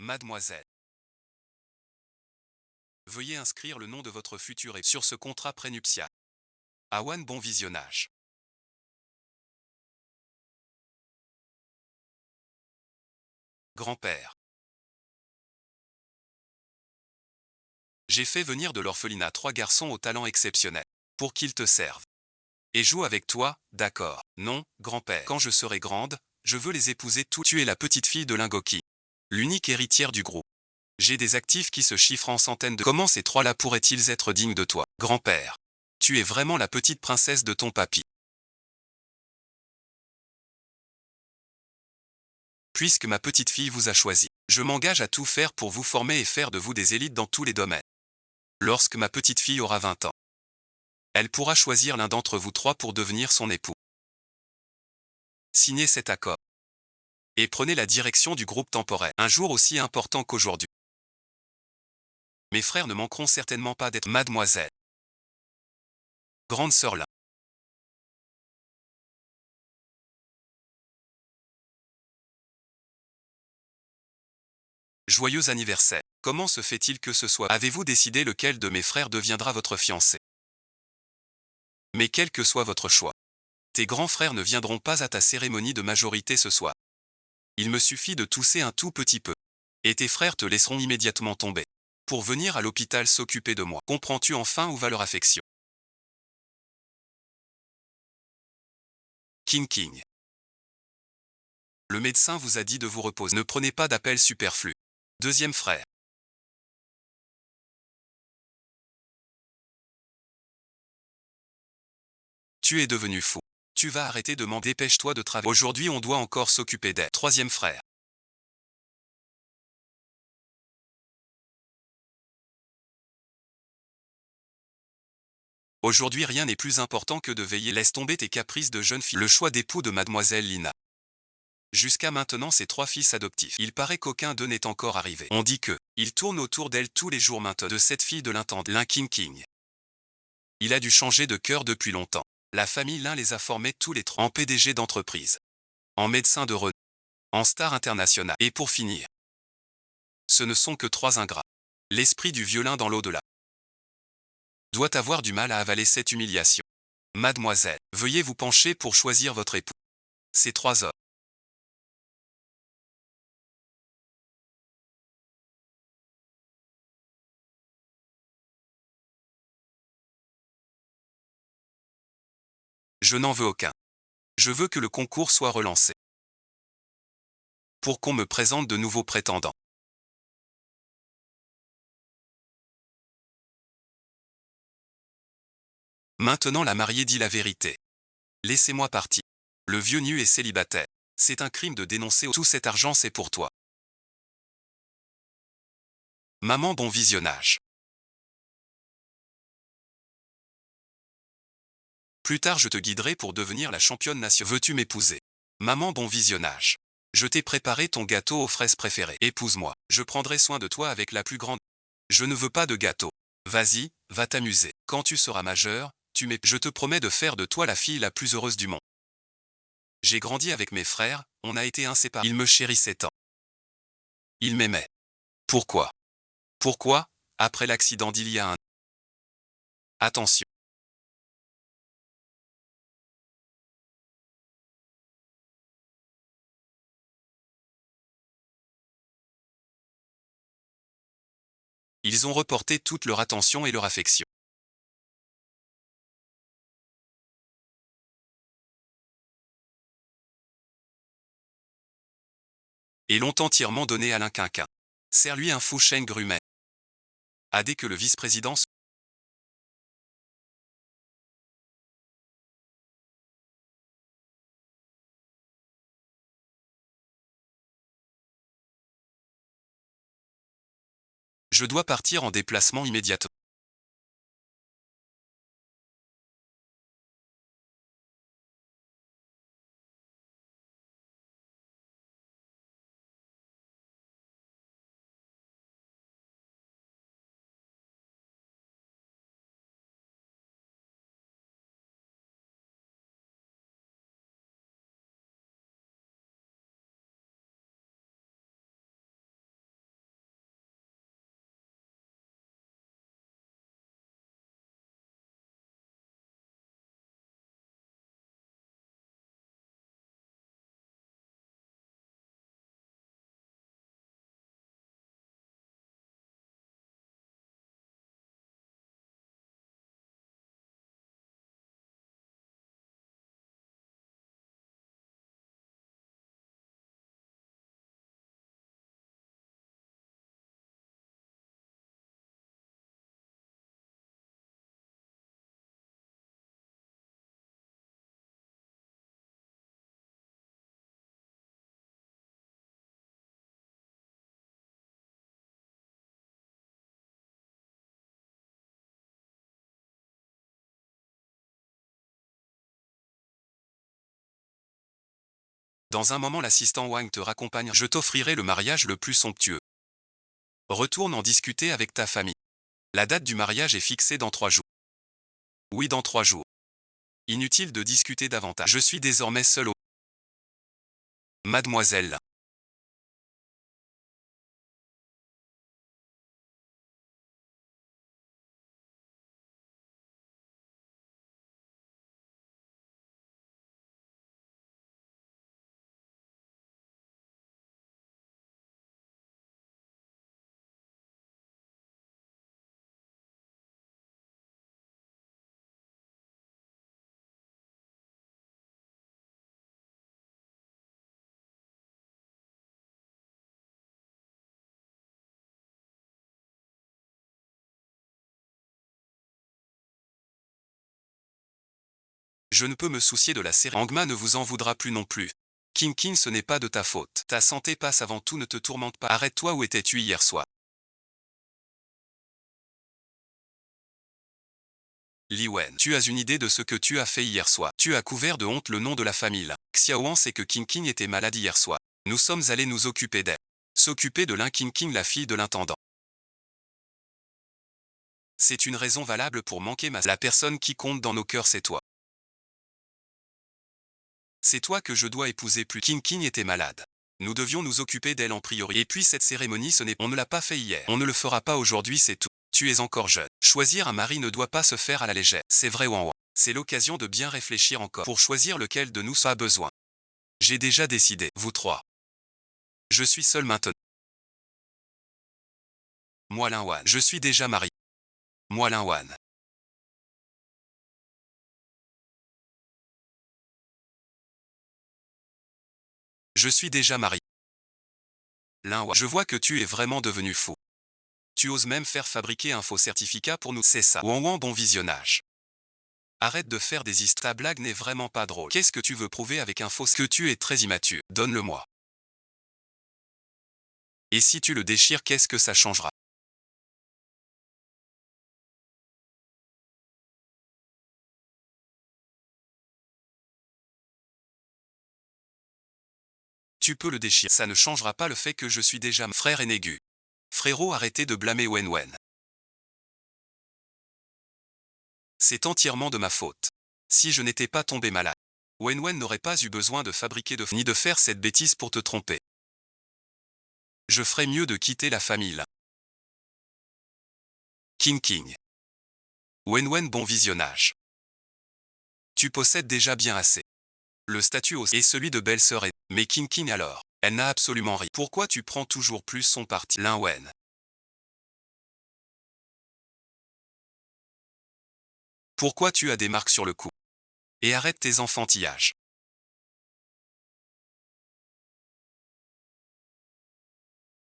Mademoiselle. Veuillez inscrire le nom de votre futur époux sur ce contrat prénuptial. Awan, bon visionnage. Grand-père. J'ai fait venir de l'orphelinat 3 garçons au talent exceptionnel, pour qu'ils te servent. Et jouent avec toi, d'accord. Non, grand-père. Quand je serai grande, je veux les épouser tous. Tu es la petite fille de Lingoki, l'unique héritière du groupe. J'ai des actifs qui se chiffrent en centaines de... Comment ces trois-là pourraient-ils être dignes de toi, grand-père? Tu es vraiment la petite princesse de ton papy. Puisque ma petite fille vous a choisi, je m'engage à tout faire pour vous former et faire de vous des élites dans tous les domaines. Lorsque ma petite fille aura 20 ans, elle pourra choisir l'un d'entre vous trois pour devenir son époux. Signez cet accord. Et prenez la direction du groupe temporel, un jour aussi important qu'aujourd'hui. Mes frères ne manqueront certainement pas d'être mademoiselle. Grande sœur là. Joyeux anniversaire. Comment se fait-il que ce soit? Avez-vous décidé lequel de mes frères deviendra votre fiancé? Mais quel que soit votre choix, tes grands frères ne viendront pas à ta cérémonie de majorité ce soir. Il me suffit de tousser un tout petit peu. Et tes frères te laisseront immédiatement tomber. Pour venir à l'hôpital s'occuper de moi. Comprends-tu enfin où va leur affection? King. Le médecin vous a dit de vous reposer. Ne prenez pas d'appel superflu. Deuxième frère. Tu es devenu fou. Tu vas arrêter de m'en dépêche-toi de travailler. Aujourd'hui on doit encore s'occuper d'elle. Troisième frère. Aujourd'hui rien n'est plus important que de veiller. Laisse tomber tes caprices de jeune fille. Le choix d'époux de mademoiselle Lina. Jusqu'à maintenant ses 3 fils adoptifs. Il paraît qu'aucun d'eux n'est encore arrivé. On dit que, il tourne autour d'elle tous les jours maintenant. De cette fille de l'intendant. Lin King. Il a dû changer de cœur depuis longtemps. La famille Lin les a formés tous les trois. En PDG d'entreprise. En médecin de renom. En star international. Et pour finir. Ce ne sont que 3 ingrats. L'esprit du violin dans l'au-delà doit avoir du mal à avaler cette humiliation. Mademoiselle, veuillez vous pencher pour choisir votre époux. Ces 3 hommes. Je n'en veux aucun. Je veux que le concours soit relancé. Pour qu'on me présente de nouveaux prétendants. Maintenant la mariée dit la vérité. Laissez-moi partir. Le vieux nu est célibataire. C'est un crime de dénoncer tout cet argent, c'est pour toi. Maman, bon visionnage. Plus tard je te guiderai pour devenir la championne nationale. Veux-tu m'épouser? Maman, bon visionnage. Je t'ai préparé ton gâteau aux fraises préférées. Épouse-moi. Je prendrai soin de toi avec la plus grande. Je ne veux pas de gâteau. Vas-y, va t'amuser. Quand tu seras majeur, je te promets de faire de toi la fille la plus heureuse du monde. J'ai grandi avec mes frères, on a été inséparables. Ils me chérissaient tant. Ils m'aimaient. Pourquoi? Pourquoi, après l'accident d'il y a un... Attention. Ils ont reporté toute leur attention et leur affection. Et l'ont entièrement donné à l'Inquinquin. Serre-lui un fou Cheng Grumet. A dès que le vice-président... Je dois partir en déplacement immédiatement. Dans un moment l'assistant Wang te raccompagne. Je t'offrirai le mariage le plus somptueux. Retourne en discuter avec ta famille. La date du mariage est fixée dans 3 jours. Oui, dans 3 jours. Inutile de discuter davantage. Je suis désormais seul au... Mademoiselle. Je ne peux me soucier de la cérémonie. Angma ne vous en voudra plus non plus. King King, ce n'est pas de ta faute. Ta santé passe avant tout, ne te tourmente pas. Arrête-toi, où étais-tu hier soir? Li Wen, tu as une idée de ce que tu as fait hier soir? Tu as couvert de honte le nom de la famille. Xiaoan sait que King King était malade hier soir. Nous sommes allés nous occuper d'elle. S'occuper de Lin King King, la fille de l'intendant. C'est une raison valable pour manquer la personne qui compte dans nos cœurs, c'est toi. C'est toi que je dois épouser. Plus King King était malade. Nous devions nous occuper d'elle en priorité. Et puis cette cérémonie, on ne l'a pas fait hier. On ne le fera pas aujourd'hui, c'est tout. Tu es encore jeune. Choisir un mari ne doit pas se faire à la légère. C'est vrai, Wan Wan. C'est l'occasion de bien réfléchir encore pour choisir lequel de nous a besoin. J'ai déjà décidé, vous trois. Je suis seul maintenant. Moi Lin Wan. Je suis déjà marié. Moi Lin Wan. Je suis déjà marié. Lin Wan. Je vois que tu es vraiment devenu fou. Tu oses même faire fabriquer un faux certificat pour nous. C'est ça. Wan Wan, bon visionnage. Arrête de faire des histoires. Ta blague n'est vraiment pas drôle. Qu'est-ce que tu veux prouver avec un faux? Que tu es très immature. Donne-le-moi. Et si tu le déchires, qu'est-ce que ça changera? Tu peux le déchirer. Ça ne changera pas le fait que je suis déjà frère Enégu. Frérot, arrêtez de blâmer Wen Wen. C'est entièrement de ma faute. Si je n'étais pas tombé malade, Wen Wen n'aurait pas eu besoin de fabriquer ni de faire cette bêtise pour te tromper. Je ferais mieux de quitter la famille là. King King. Wen Wen, bon visionnage. Tu possèdes déjà bien assez. Le statut aussi est celui de belle-sœur et... Mais King King alors, elle n'a absolument rien. Pourquoi tu prends toujours plus son parti? Lin Wen. Pourquoi tu as des marques sur le cou? Et arrête tes enfantillages.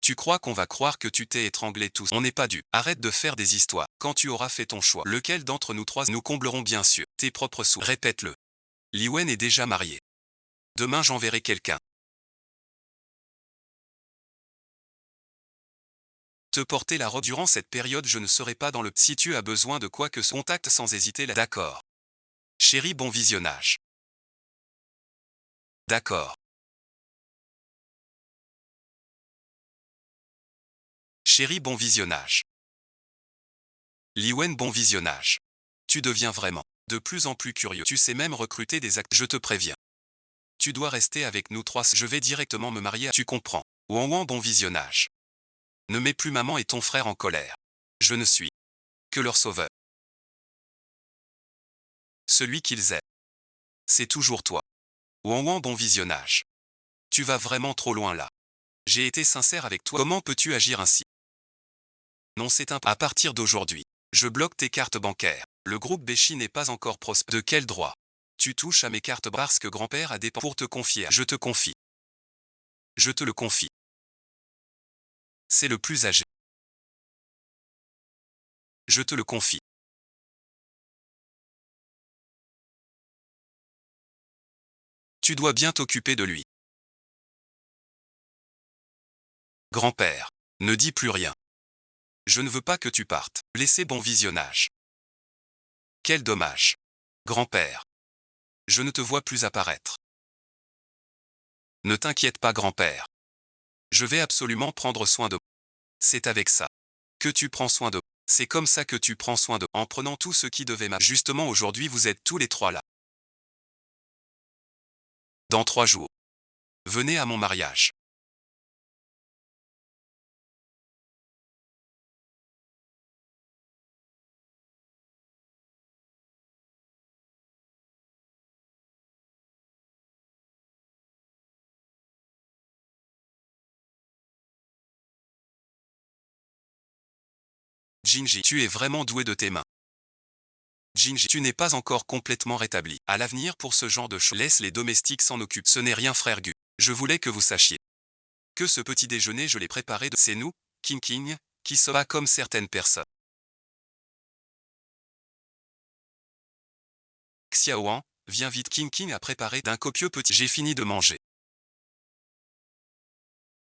Tu crois qu'on va croire que tu t'es étranglé tous? On n'est pas dû. Arrête de faire des histoires. Quand tu auras fait ton choix, lequel d'entre nous trois nous comblerons bien sûr tes propres sous? Répète-le. Li Wen est déjà marié. Demain j'enverrai quelqu'un. Te porter la robe durant cette période, je ne serai pas dans le... Si tu as besoin de quoi que ce contacte sans hésiter la... D'accord. Chérie, bon visionnage. D'accord. Chérie, bon visionnage. Li Wen, bon visionnage. Tu deviens vraiment de plus en plus curieux. Tu sais même recruter des actes. Je te préviens. Tu dois rester avec nous trois. Je vais directement me marier. Tu comprends. Wan Wan, bon visionnage. Ne mets plus maman et ton frère en colère. Je ne suis que leur sauveur. Celui qu'ils aiment. C'est toujours toi. Wan Wan, bon visionnage. Tu vas vraiment trop loin là. J'ai été sincère avec toi. Comment peux-tu agir ainsi? Non, c'est un... À partir d'aujourd'hui, je bloque tes cartes bancaires. Le groupe Béchi n'est pas encore prospère. De quel droit? Tu touches à mes cartes parce que grand-père a dépensé. Pour te confier. Je te confie. Je te le confie. C'est le plus âgé. Je te le confie. Tu dois bien t'occuper de lui. Grand-père, ne dis plus rien. Je ne veux pas que tu partes. Laissez bon visionnage. Quel dommage. Grand-père. Je ne te vois plus apparaître. Ne t'inquiète pas grand-père. Je vais absolument prendre soin de. C'est avec ça que tu prends soin de. C'est comme ça que tu prends soin de. En prenant tout ce qui devait m'arriver. Justement aujourd'hui vous êtes tous les trois là. Dans 3 jours. Venez à mon mariage. Gingy, tu es vraiment doué de tes mains. Gingy, tu n'es pas encore complètement rétabli. À l'avenir pour ce genre de choses, laisse les domestiques s'en occupent. Ce n'est rien frère Gu. Je voulais que vous sachiez que ce petit déjeuner je l'ai préparé de. C'est nous, King King, qui sommes pas comme certaines personnes. Xiaoan, viens vite. King King a préparé d'un copieux petit. J'ai fini de manger.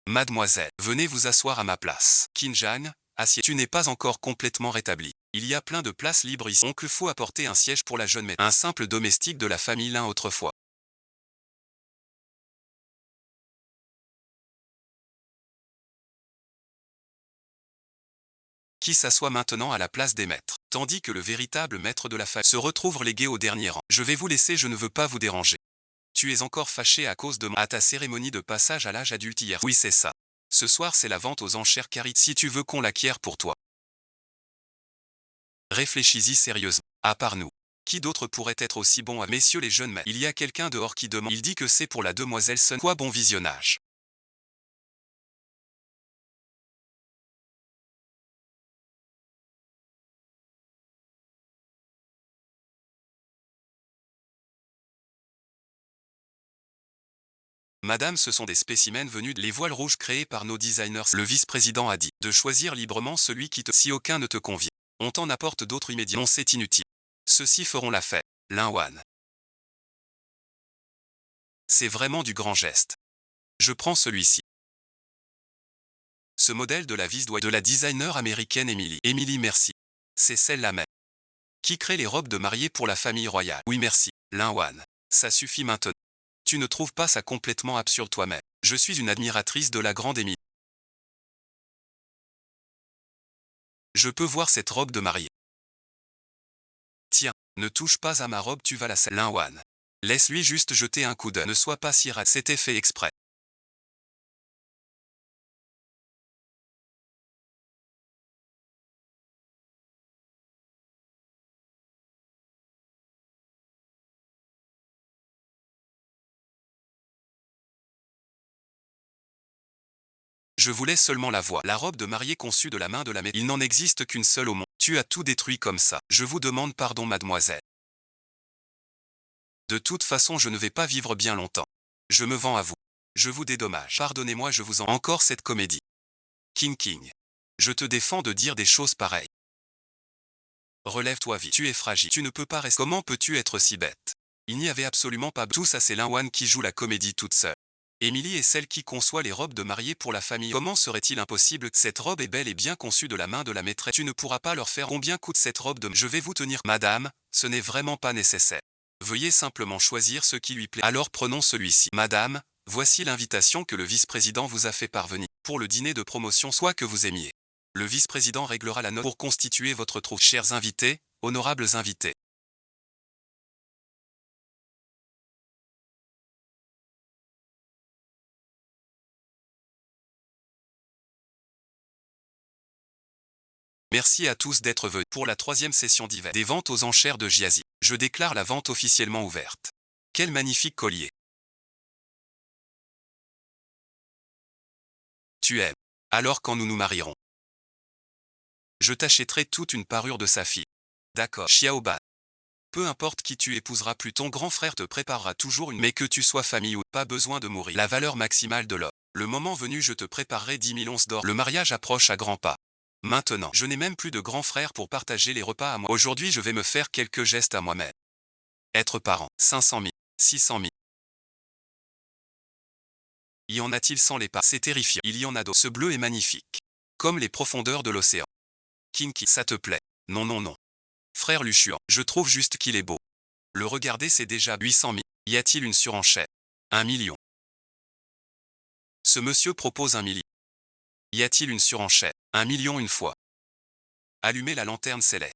Mademoiselle, venez vous asseoir à ma place. Kinjan, assieds. Tu n'es pas encore complètement rétabli. Il y a plein de places libres ici. Donc il faut apporter un siège pour la jeune maîtresse. Un simple domestique de la famille Lin autrefois. Qui s'assoit maintenant à la place des maîtres. Tandis que le véritable maître de la famille se retrouve relégué au dernier rang. Je vais vous laisser, je ne veux pas vous déranger. Tu es encore fâché à cause de à ta cérémonie de passage à l'âge adulte hier. Oui c'est ça. Ce soir c'est la vente aux enchères Carit. Si tu veux qu'on l'acquiert pour toi. Réfléchis-y sérieusement. À part nous. Qui d'autre pourrait être aussi bon à messieurs les jeunes maîtres? Il y a quelqu'un dehors qui demande. Il dit que c'est pour la demoiselle Sun. Quoi bon visionnage. Madame, ce sont des spécimens venus de les voiles rouges créés par nos designers. Le vice-président a dit de choisir librement celui qui te. Si aucun ne te convient, on t'en apporte d'autres immédiats. Non, c'est inutile. Ceux-ci feront l'affaire. Lin Wan. C'est vraiment du grand geste. Je prends celui-ci. Ce modèle de la vis doit de la designer américaine Emily. Emily, merci. C'est celle-là même. Qui crée les robes de mariée pour la famille royale. Oui, merci. Lin Wan. Ça suffit maintenant. Tu ne trouves pas ça complètement absurde toi-même? Je suis une admiratrice de la grande Emily. Je peux voir cette robe de mariée. Tiens, ne touche pas à ma robe, tu vas la salir. Lin Wan. Laisse-lui juste jeter un coup d'œil. Ne sois pas si rad. C'était fait exprès. Je voulais seulement la voir. La robe de mariée conçue de la main de la maîtresse. Il n'en existe qu'une seule au monde. Tu as tout détruit comme ça. Je vous demande pardon, mademoiselle. De toute façon, je ne vais pas vivre bien longtemps. Je me vends à vous. Je vous dédommage. Pardonnez-moi, je vous en. Encore cette comédie. King King. Je te défends de dire des choses pareilles. Relève-toi vite. Tu es fragile. Tu ne peux pas rester. Comment peux-tu être si bête? Il n'y avait absolument pas. Tout ça, c'est Lin Wan qui joue la comédie toute seule. Émilie est celle qui conçoit les robes de mariée pour la famille. Comment serait-il impossible? Cette robe est belle et bien conçue de la main de la maîtresse. Tu ne pourras pas leur faire. Combien coûte cette robe de. Je vais vous tenir. Madame, ce n'est vraiment pas nécessaire. Veuillez simplement choisir ce qui lui plaît. Alors prenons celui-ci. Madame, voici l'invitation que le vice-président vous a fait parvenir. Pour le dîner de promotion, soit que vous aimiez. Le vice-président réglera la note pour constituer votre troupe. Chers invités, honorables invités. Merci à tous d'être venus pour la 3e session d'hiver des ventes aux enchères de Giazi. Je déclare la vente officiellement ouverte. Quel magnifique collier. Tu aimes. Alors quand nous nous marierons, je t'achèterai toute une parure de saphir. D'accord. Xiaoban. Peu importe qui tu épouseras plus, ton grand frère te préparera toujours une. Mais que tu sois famille ou pas besoin de mourir. La valeur maximale de l'homme. Le moment venu, je te préparerai 10 000 onces d'or. Le mariage approche à grands pas. Maintenant, je n'ai même plus de grand frère pour partager les repas à moi. Aujourd'hui, je vais me faire quelques gestes à moi-même. Être parent. 500 000. 600 000. Y en a-t-il sans les pas? C'est terrifiant. Il y en a d'autres. Ce bleu est magnifique. Comme les profondeurs de l'océan. Kinky, ça te plaît? Non, non, non. Frère Luchuan, je trouve juste qu'il est beau. Le regarder, c'est déjà 800 000. Y a-t-il une surenchère? 1 million. Ce monsieur propose 1 million. Y a-t-il une surenchère? 1 million une fois. Allumez la lanterne céleste.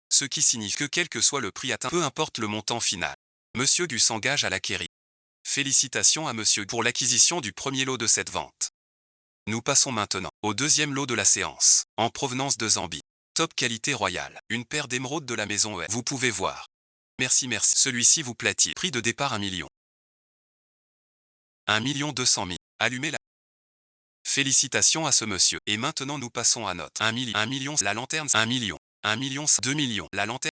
Ce qui signifie que quel que soit le prix atteint, peu importe le montant final, Monsieur Gu s'engage à l'acquérir. Félicitations à Monsieur pour l'acquisition du premier lot de cette vente. Nous passons maintenant au deuxième lot de la séance, en provenance de Zambie. Top qualité royale, une paire d'émeraudes de la maison EF. Vous pouvez voir. Merci. Celui-ci vous plaît-il? Prix de départ 1 million. 1 200 000. Allumez la... Félicitations à ce monsieur. Et maintenant nous passons à notre 1 million, la lanterne, 1 million, 1 million, 2 millions, la lanterne.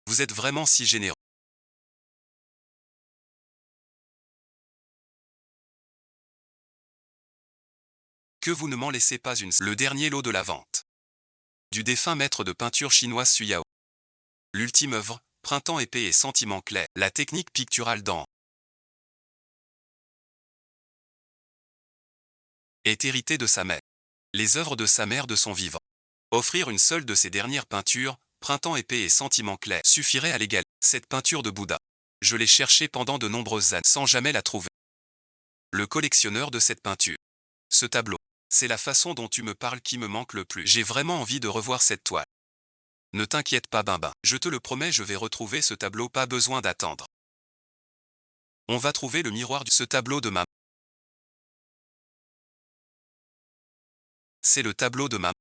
Vous êtes vraiment si généreux. Que vous ne m'en laissez pas une. Le dernier lot de la vente. Du défunt maître de peinture chinoise Su Yao. L'ultime œuvre, printemps épais et sentiments clairs, la technique picturale dans est héritée de sa mère. Les œuvres de sa mère de son vivant. Offrir une seule de ses dernières peintures, printemps épais et sentiments clairs, suffirait à l'égaler. Cette peinture de Bouddha. Je l'ai cherchée pendant de nombreuses années sans jamais la trouver. Le collectionneur de cette peinture. Ce tableau. C'est la façon dont tu me parles qui me manque le plus. J'ai vraiment envie de revoir cette toile. Ne t'inquiète pas je te le promets, je vais retrouver ce tableau, pas besoin d'attendre. On va trouver le miroir de ce tableau de maman. C'est le tableau de maman.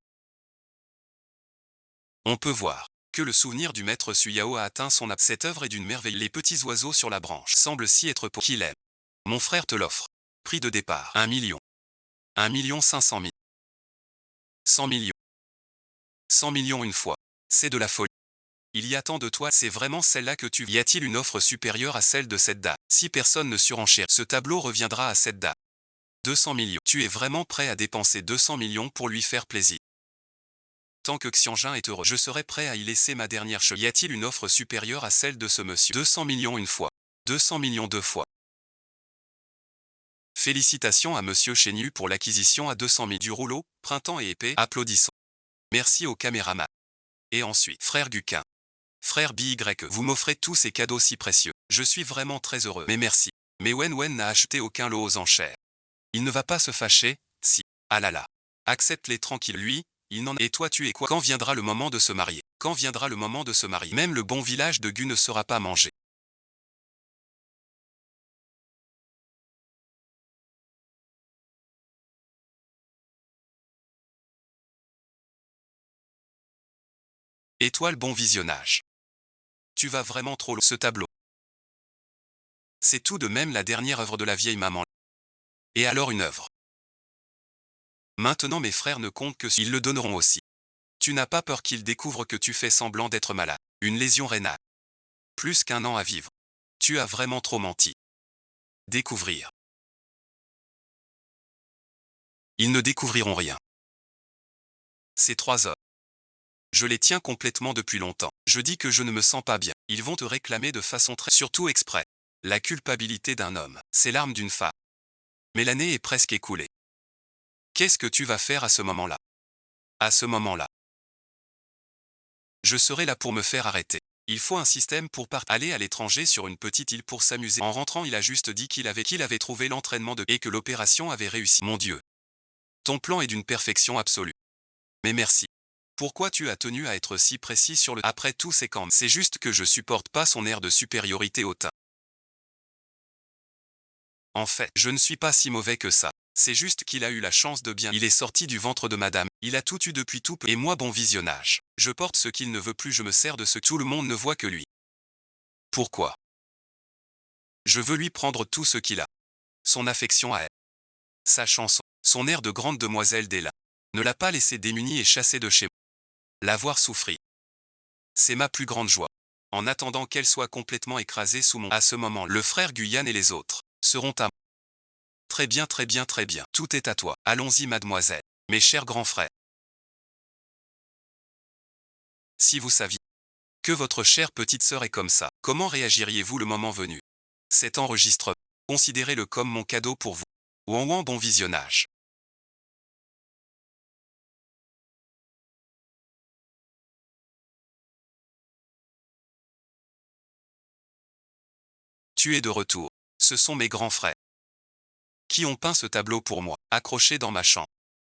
On peut voir que le souvenir du maître Su Yao a atteint son âme. Cette œuvre est d'une merveille. Les petits oiseaux sur la branche semblent si être pour qu'il aime. Mon frère te l'offre. Prix de départ 1 million. 1 500 000. 100 millions. 100 millions une fois. C'est de la folie. Il y a tant de toiles, c'est vraiment celle-là que tu veux. Y a-t-il une offre supérieure à celle de cette dame? Si personne ne surenchérit, ce tableau reviendra à cette dame. 200 millions. Tu es vraiment prêt à dépenser 200 millions pour lui faire plaisir? Tant que Xianjin est heureux, je serai prêt à y laisser ma dernière cheville. Y a-t-il une offre supérieure à celle de ce monsieur? 200 millions une fois. 200 millions deux fois. Félicitations à monsieur Chéniu pour l'acquisition à 200 000 du rouleau, printemps et épais. Applaudissons. Merci au caméraman. Et ensuite, frère Guquin. Frère BY, vous m'offrez tous ces cadeaux si précieux. Je suis vraiment très heureux. Mais merci. Mais Wen n'a acheté aucun lot aux enchères. Il ne va pas se fâcher, si. Ah là là. Accepte-les tranquille. Lui, il n'en a... Et toi tu es quoi? Quand viendra le moment de se marier? Quand viendra le moment de se marier? Même le bon village de Gu ne sera pas mangé. Étoile, bon visionnage. Tu vas vraiment trop loin. Ce tableau. C'est tout de même la dernière œuvre de la vieille maman. Et alors une œuvre. Maintenant mes frères ne comptent que ils le donneront aussi. Tu n'as pas peur qu'ils découvrent que tu fais semblant d'être malade. Une lésion rénale. Plus qu'1 an à vivre. Tu as vraiment trop menti. Découvrir. Ils ne découvriront rien. Ces 3 heures. Je les tiens complètement depuis longtemps. Je dis que je ne me sens pas bien. Ils vont te réclamer de façon très... Surtout exprès. La culpabilité d'un homme, c'est l'arme d'une femme. Mais l'année est presque écoulée. Qu'est-ce que tu vas faire à ce moment-là? À ce moment-là. Je serai là pour me faire arrêter. Il faut un système pour aller à l'étranger sur une petite île pour s'amuser. En rentrant, il a juste dit qu'il avait trouvé l'entraînement et que l'opération avait réussi. Mon Dieu. Ton plan est d'une perfection absolue. Mais merci. Pourquoi tu as tenu à être si précis sur le... Après tout c'est quand... C'est juste que je supporte pas son air de supériorité hautain. En fait, je ne suis pas si mauvais que ça. C'est juste qu'il a eu la chance de bien... Il est sorti du ventre de madame. Il a tout eu depuis tout peu. Et moi bon visionnage. Je porte ce qu'il ne veut plus, je me sers de ce que tout le monde ne voit que lui. Pourquoi? Je veux lui prendre tout ce qu'il a. Son affection à elle. Sa chanson. Son air de grande demoiselle d'Ella. Ne l'a pas laissé démunie et chassée de chez moi. La voir souffrir. C'est ma plus grande joie. En attendant qu'elle soit complètement écrasée sous mon... À ce moment, le frère Guyane et les autres seront à moi. Très bien, très bien, très bien. Tout est à toi. Allons-y, mademoiselle. Mes chers grands frères. Si vous saviez que votre chère petite sœur est comme ça, comment réagiriez-vous le moment venu? Cet enregistrement, considérez-le comme mon cadeau pour vous. Ouan, bon visionnage. Tu es de retour. Ce sont mes grands frères qui ont peint ce tableau pour moi, accroché dans ma chambre.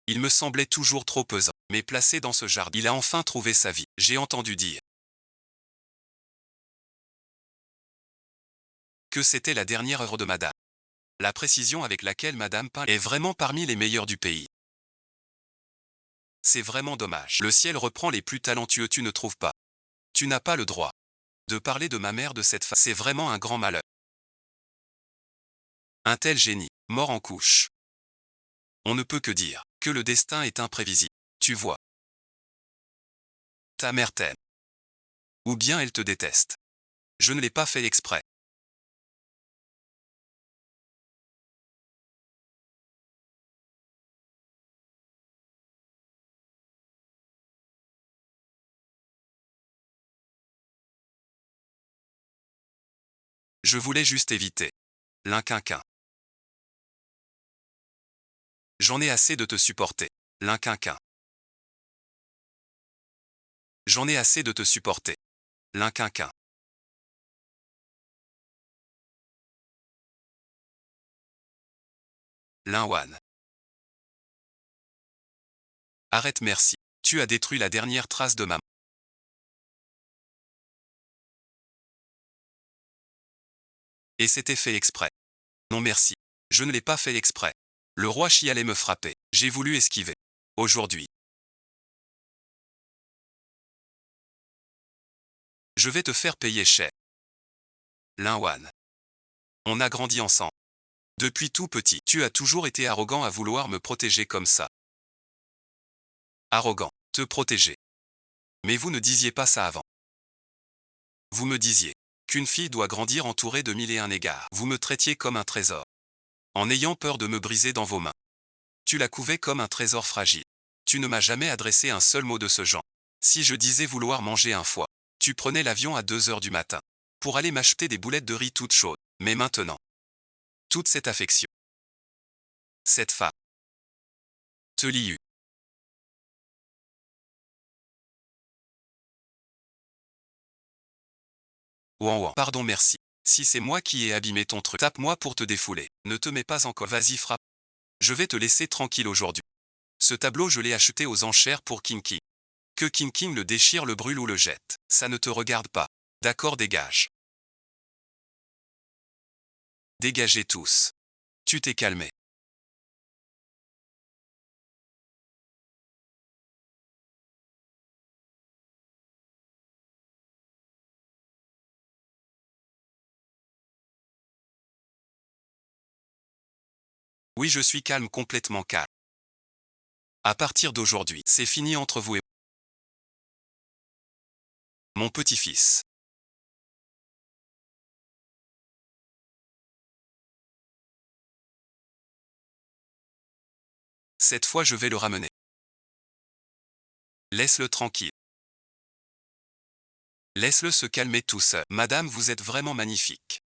Il me semblait toujours trop pesant, mais placé dans ce jardin, il a enfin trouvé sa vie. J'ai entendu dire que c'était la dernière œuvre de Madame. La précision avec laquelle Madame peint est vraiment parmi les meilleures du pays. C'est vraiment dommage. Le ciel reprend les plus talentueux, tu ne trouves pas? Tu n'as pas le droit de parler de ma mère de cette façon. C'est vraiment un grand malheur. Un tel génie, mort en couche. On ne peut que dire que le destin est imprévisible. Tu vois. Ta mère t'aime. Ou bien elle te déteste. Je ne l'ai pas fait exprès. Je voulais juste éviter l'inquinquin. J'en ai assez de te supporter. L'inquinquin. J'en ai assez de te supporter. L'inquinquin. Linwan. Arrête, merci. Tu as détruit la dernière trace de maman. Et c'était fait exprès. Non merci. Je ne l'ai pas fait exprès. Le roi Chi allait me frapper. J'ai voulu esquiver. Aujourd'hui. Je vais te faire payer cher. Linwan. On a grandi ensemble. Depuis tout petit, tu as toujours été arrogant à vouloir me protéger comme ça. Arrogant. Te protéger. Mais vous ne disiez pas ça avant. Vous me disiez qu'une fille doit grandir entourée de mille et un égards. Vous me traitiez comme un trésor. En ayant peur de me briser dans vos mains. Tu la couvais comme un trésor fragile. Tu ne m'as jamais adressé un seul mot de ce genre. Si je disais vouloir manger un foie, tu prenais l'avion à 2 heures du matin pour aller m'acheter des boulettes de riz toutes chaudes. Mais maintenant, toute cette affection, cette femme, te l'y eut. Ouan ouan. Pardon, merci. Si c'est moi qui ai abîmé ton truc, tape-moi pour te défouler. Ne te mets pas encore. Vas-y, frappe. Je vais te laisser tranquille aujourd'hui. Ce tableau, je l'ai acheté aux enchères pour King King. Que King King le déchire, le brûle ou le jette, ça ne te regarde pas. D'accord, dégage. Dégagez tous. Tu t'es calmé. Oui, je suis calme, complètement calme. À partir d'aujourd'hui, c'est fini entre vous et mon petit-fils. Cette fois, je vais le ramener. Laisse-le tranquille. Laisse-le se calmer tout seul. Madame, vous êtes vraiment magnifique.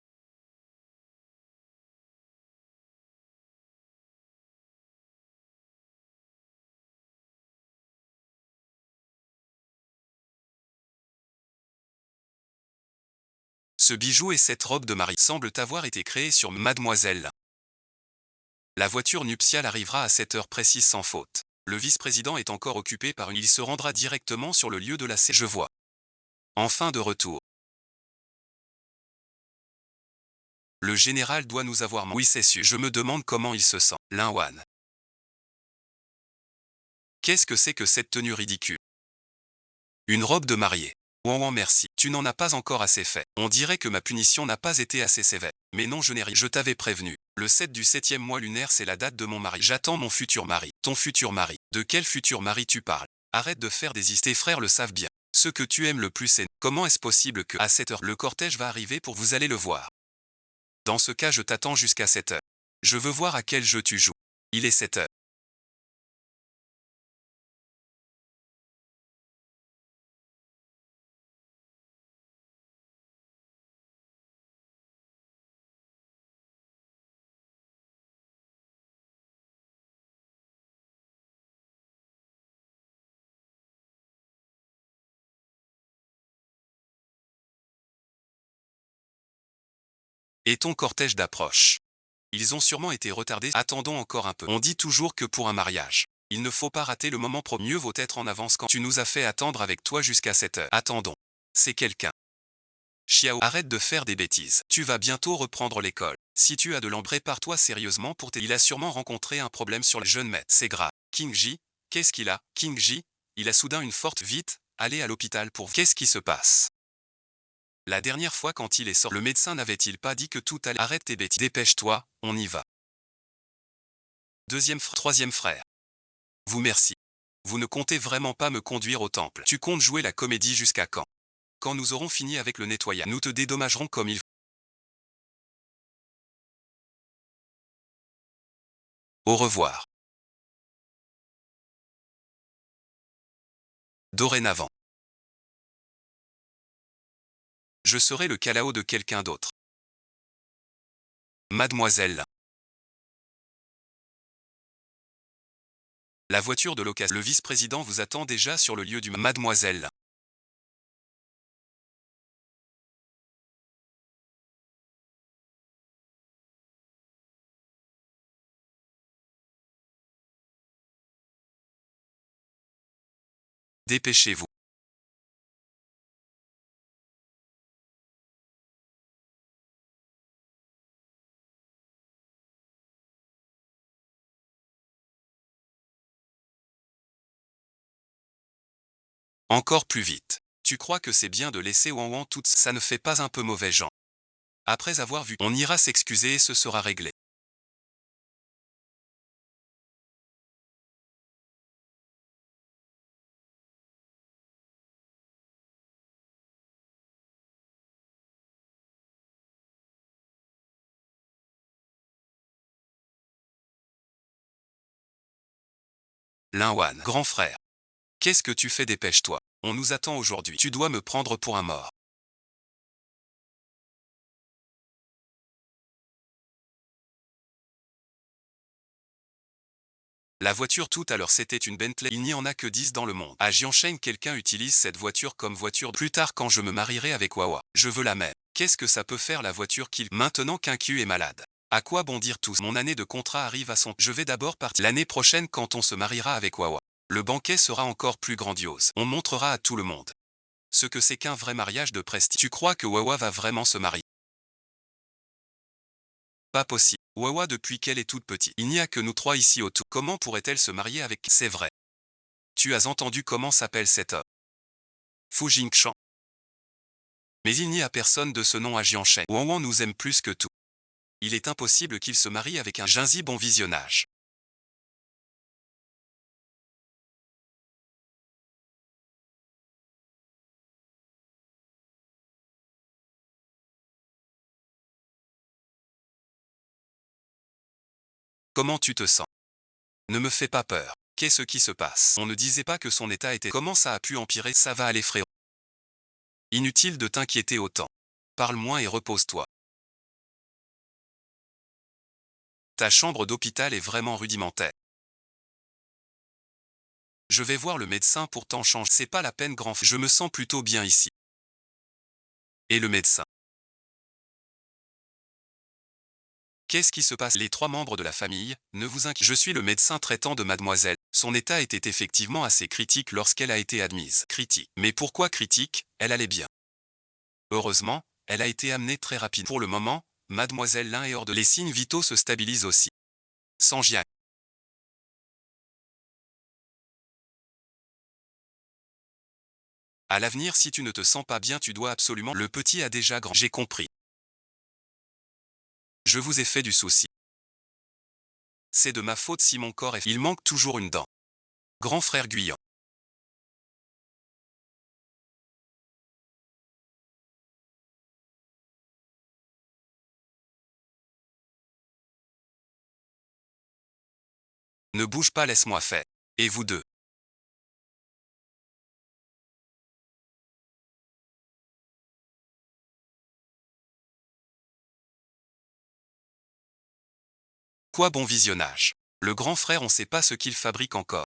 Ce bijou et cette robe de mariée semblent avoir été créés sur Mademoiselle. La voiture nuptiale arrivera à cette heure précise sans faute. Le vice-président est encore occupé par une... Il se rendra directement sur le lieu de la scène. Je vois. Enfin de retour. Le général doit nous avoir menti. Oui, c'est sûr. Je me demande comment il se sent. Linwan. Qu'est-ce que c'est que cette tenue ridicule? Une robe de mariée. Ouan ouan, merci. Tu n'en as pas encore assez fait. On dirait que ma punition n'a pas été assez sévère. Mais non, je n'ai rien. Je t'avais prévenu. Le 7 du 7e mois lunaire, c'est la date de mon mari. J'attends mon futur mari. Ton futur mari. De quel futur mari tu parles? Arrête de faire des histoires. Tes frères le savent bien. Ce que tu aimes le plus, c'est... Comment est-ce possible que, à cette heure, le cortège va arriver pour vous allez le voir? Dans ce cas, je t'attends jusqu'à cette heure. Je veux voir à quel jeu tu joues. Il est 7 heures. Et ton cortège d'approche. Ils ont sûrement été retardés, attendons encore un peu. On dit toujours que pour un mariage, il ne faut pas rater le moment mieux vaut être en avance quand tu nous as fait attendre avec toi jusqu'à cette heure. Attendons. C'est quelqu'un. Xiao, arrête de faire des bêtises. Tu vas bientôt reprendre l'école. Si tu as de l'embrun, prépare-toi sérieusement pour tes... Il a sûrement rencontré un problème sur le jeune maître. C'est grave. King Ji, qu'est-ce qu'il a? King Ji, il a soudain une forte... Vite, allez à l'hôpital pour... Qu'est-ce qui se passe? La dernière fois quand il est sorti, le médecin n'avait-il pas dit que tout allait... Arrête tes bêtises. Dépêche-toi, on y va. Troisième frère. Vous merci. Vous ne comptez vraiment pas me conduire au temple. Tu comptes jouer la comédie jusqu'à quand? Quand nous aurons fini avec le nettoyage, nous te dédommagerons comme il faut. Au revoir. Dorénavant, je serai le calao de quelqu'un d'autre. Mademoiselle. La voiture de l'occasion. Le vice-président vous attend déjà sur le lieu du... Mademoiselle. Dépêchez-vous. Encore plus vite. Tu crois que c'est bien de laisser Wan Wan toute... Ça ne fait pas un peu mauvais genre. Après avoir vu, on ira s'excuser et ce sera réglé. Linwan, grand frère. Qu'est-ce que tu fais? Dépêche-toi. On nous attend aujourd'hui. Tu dois me prendre pour un mort. La voiture tout à l'heure c'était une Bentley, il n'y en a que 10 dans le monde. À Jianshen quelqu'un utilise cette voiture comme voiture. Plus tard quand je me marierai avec Wawa, je veux la même. Qu'est-ce que ça peut faire la voiture qu'il... Maintenant qu'un Q est malade. À quoi bon dire tous? Mon année de contrat arrive à son... Je vais d'abord partir l'année prochaine quand on se mariera avec Wawa. Le banquet sera encore plus grandiose. On montrera à tout le monde ce que c'est qu'un vrai mariage de prestige. Tu crois que Wawa va vraiment se marier? Pas possible. Wawa depuis qu'elle est toute petite. Il n'y a que nous trois ici autour. Comment pourrait-elle se marier avec... C'est vrai. Tu as entendu comment s'appelle cet homme? Fu Jingchan. Mais il n'y a personne de ce nom à Jianshen. Wang Wang nous aime plus que tout. Il est impossible qu'il se marie avec un Jinzi. Bon visionnage. Comment tu te sens? Ne me fais pas peur. Qu'est-ce qui se passe? On ne disait pas que son état était... Comment ça a pu empirer? Ça va aller frérot. Inutile de t'inquiéter autant. Parle moins et repose-toi. Ta chambre d'hôpital est vraiment rudimentaire. Je vais voir le médecin pour t'en changer. C'est pas la peine grand. Je me sens plutôt bien ici. Et le médecin? Qu'est-ce qui se passe? Les trois membres de la famille, ne vous inquiétez. Je suis le médecin traitant de mademoiselle. Son état était effectivement assez critique lorsqu'elle a été admise. Critique. Mais pourquoi critique? Elle allait bien. Heureusement, elle a été amenée très rapide. Pour le moment, mademoiselle Lin est hors de... Les signes vitaux se stabilisent aussi. Sans Jiang. À l'avenir si tu ne te sens pas bien tu dois absolument... Le petit a déjà grand... J'ai compris. Je vous ai fait du souci. C'est de ma faute si mon corps est... Il manque toujours une dent. Grand frère Guyan. Ne bouge pas, laisse-moi faire. Et vous deux? Quoi bon visionnage. Le grand frère on sait pas ce qu'il fabrique encore.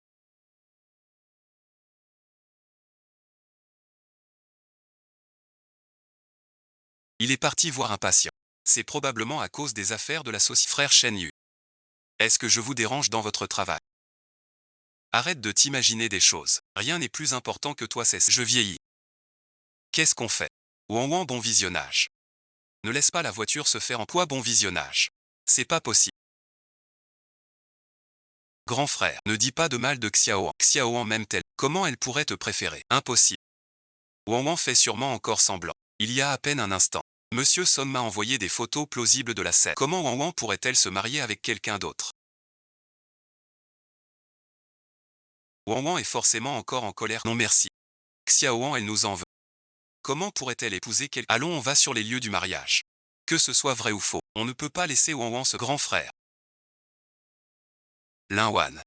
Il est parti voir un patient. C'est probablement à cause des affaires de la société. Frère Shen Yu. Est-ce que je vous dérange dans votre travail? Arrête de t'imaginer des choses. Rien n'est plus important que toi, c'est... Je vieillis. Qu'est-ce qu'on fait? Ouan ouan, bon visionnage. Ne laisse pas la voiture se faire en poids, bon visionnage. C'est pas possible. Grand frère, ne dis pas de mal de Xiaoan. Xiaoan m'aime-t-elle? Comment elle pourrait te préférer? Impossible. Ouan ouan fait sûrement encore semblant. Il y a à peine un instant. Monsieur Son m'a envoyé des photos plausibles de la scène. Comment Ouan ouan pourrait-elle se marier avec quelqu'un d'autre? Ouan ouan est forcément encore en colère. Non merci. Xiaoan, elle nous en veut. Comment pourrait-elle épouser quelqu'un? Allons, on va sur les lieux du mariage. Que ce soit vrai ou faux, on ne peut pas laisser Ouan ouan ce grand frère. Lin Wan.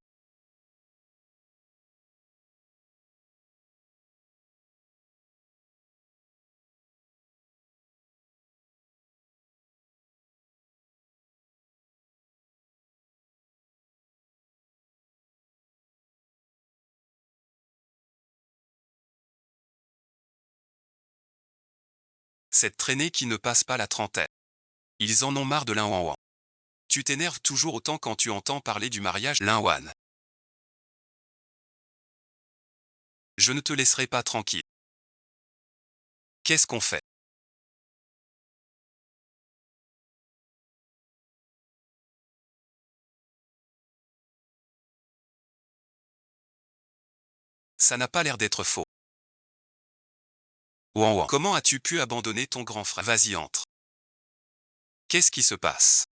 Cette traînée qui ne passe pas la trentaine. Ils en ont marre de Lin Wan. Tu t'énerves toujours autant quand tu entends parler du mariage, Lin Wan. Je ne te laisserai pas tranquille. Qu'est-ce qu'on fait? Ça n'a pas l'air d'être faux. Ouan ouan. Comment as-tu pu abandonner ton grand frère? Vas-y, entre. Qu'est-ce qui se passe?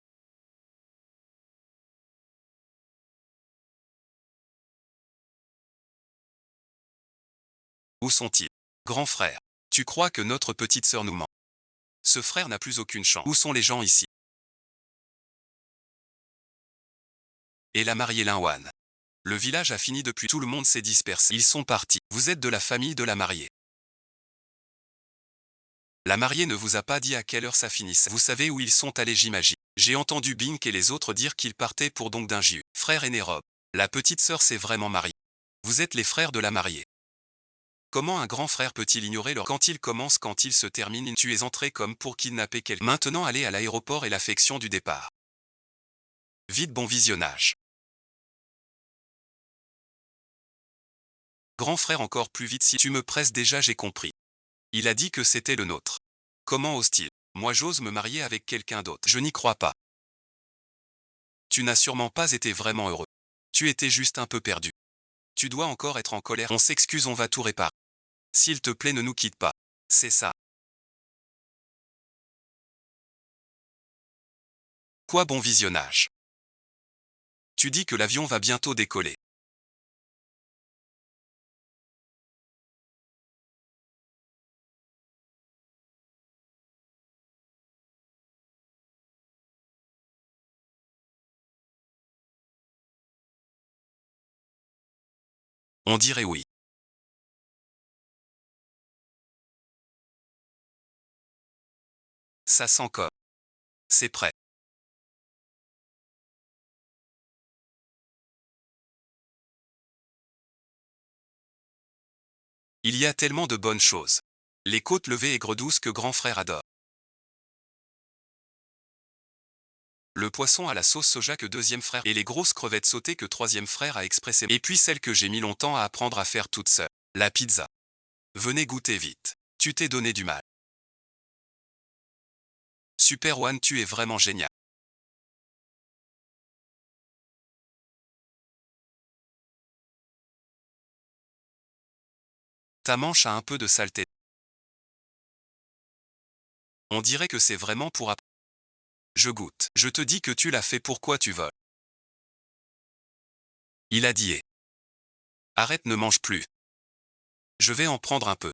Où sont-ils? Grand frère, tu crois que notre petite sœur nous ment? Ce frère n'a plus aucune chance. Où sont les gens ici? Et la mariée Lin Wan. Le village a fini depuis, tout le monde s'est dispersé. Ils sont partis. Vous êtes de la famille de la mariée. La mariée ne vous a pas dit à quelle heure ça finissait. Vous savez où ils sont allés, j'imagine. J'ai entendu Bink et les autres dire qu'ils partaient pour donc d'un Jiu. Frère aîné Rob. La petite sœur s'est vraiment mariée. Vous êtes les frères de la mariée. Comment un grand frère peut-il ignorer leur... Quand il commence, quand il se termine, tu es entré comme pour kidnapper quelqu'un. Maintenant allez à l'aéroport et l'affection du départ. Vite, bon visionnage. Grand frère, encore plus vite, si tu me presses déjà, j'ai compris. Il a dit que c'était le nôtre. Comment ose-t-il? Moi j'ose me marier avec quelqu'un d'autre. Je n'y crois pas. Tu n'as sûrement pas été vraiment heureux. Tu étais juste un peu perdu. Tu dois encore être en colère. On s'excuse, on va tout réparer. S'il te plaît, ne nous quitte pas. C'est ça. Quoi, bon visionnage? Tu dis que l'avion va bientôt décoller. On dirait oui. Ça sent comme. C'est prêt. Il y a tellement de bonnes choses. Les côtes levées aigres douces que grand frère adore. Le poisson à la sauce soja que deuxième frère. Et les grosses crevettes sautées que troisième frère a expressé. Et puis celle que j'ai mis longtemps à apprendre à faire toute seule. La pizza. Venez goûter vite. Tu t'es donné du mal. Super One, tu es vraiment génial. Ta manche a un peu de saleté. On dirait que c'est vraiment pour apprendre. Je goûte. Je te dis que tu l'as fait, pourquoi tu voles? Il a dit arrête, ne mange plus. Je vais en prendre un peu.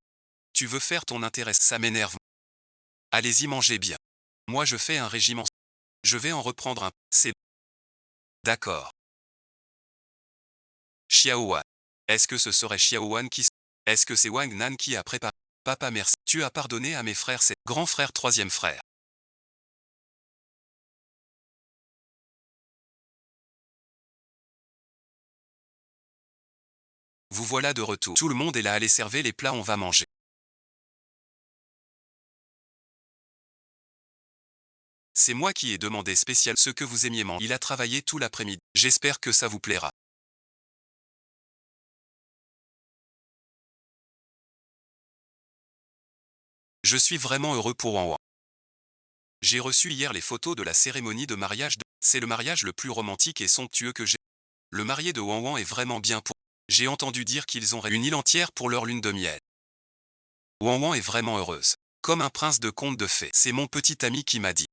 Tu veux faire ton intérêt, ça m'énerve. Allez-y, mangez bien. Moi je fais un régime. Je vais en reprendre un. C'est d'accord. Xiaowan. Est-ce que ce serait Xiaowan qui... Est-ce que c'est Wang Nan qui a préparé? Papa merci. Tu as pardonné à mes frères, c'est grand frère, troisième frère. Vous voilà de retour. Tout le monde est là, allez servir les plats, on va manger. C'est moi qui ai demandé spécial ce que vous aimiez manger. Il a travaillé tout l'après-midi. J'espère que ça vous plaira. Je suis vraiment heureux pour Wan Wan. J'ai reçu hier les photos de la cérémonie de mariage de... C'est le mariage le plus romantique et somptueux que j'ai. Le marié de Wan Wan est vraiment bien pour... J'ai entendu dire qu'ils ont une île entière pour leur lune de miel. Wan Wan est vraiment heureuse. Comme un prince de conte de fées. C'est mon petit ami qui m'a dit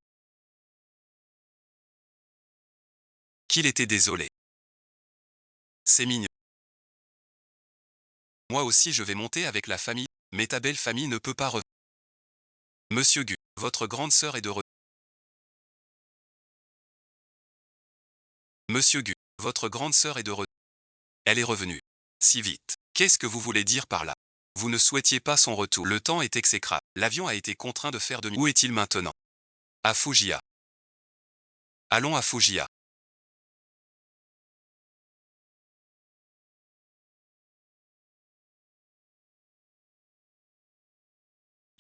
qu'il était désolé. C'est mignon. Moi aussi je vais monter avec la famille, mais ta belle famille ne peut pas revenir. Monsieur Gu, votre grande sœur est de retour. Monsieur Gu, votre grande sœur est de retour. Elle est revenue. Si vite. Qu'est-ce que vous voulez dire par là? Vous ne souhaitiez pas son retour. Le temps est exécrable. L'avion a été contraint de faire demi. Où est-il maintenant? À Fujiya. Allons à Fujiya.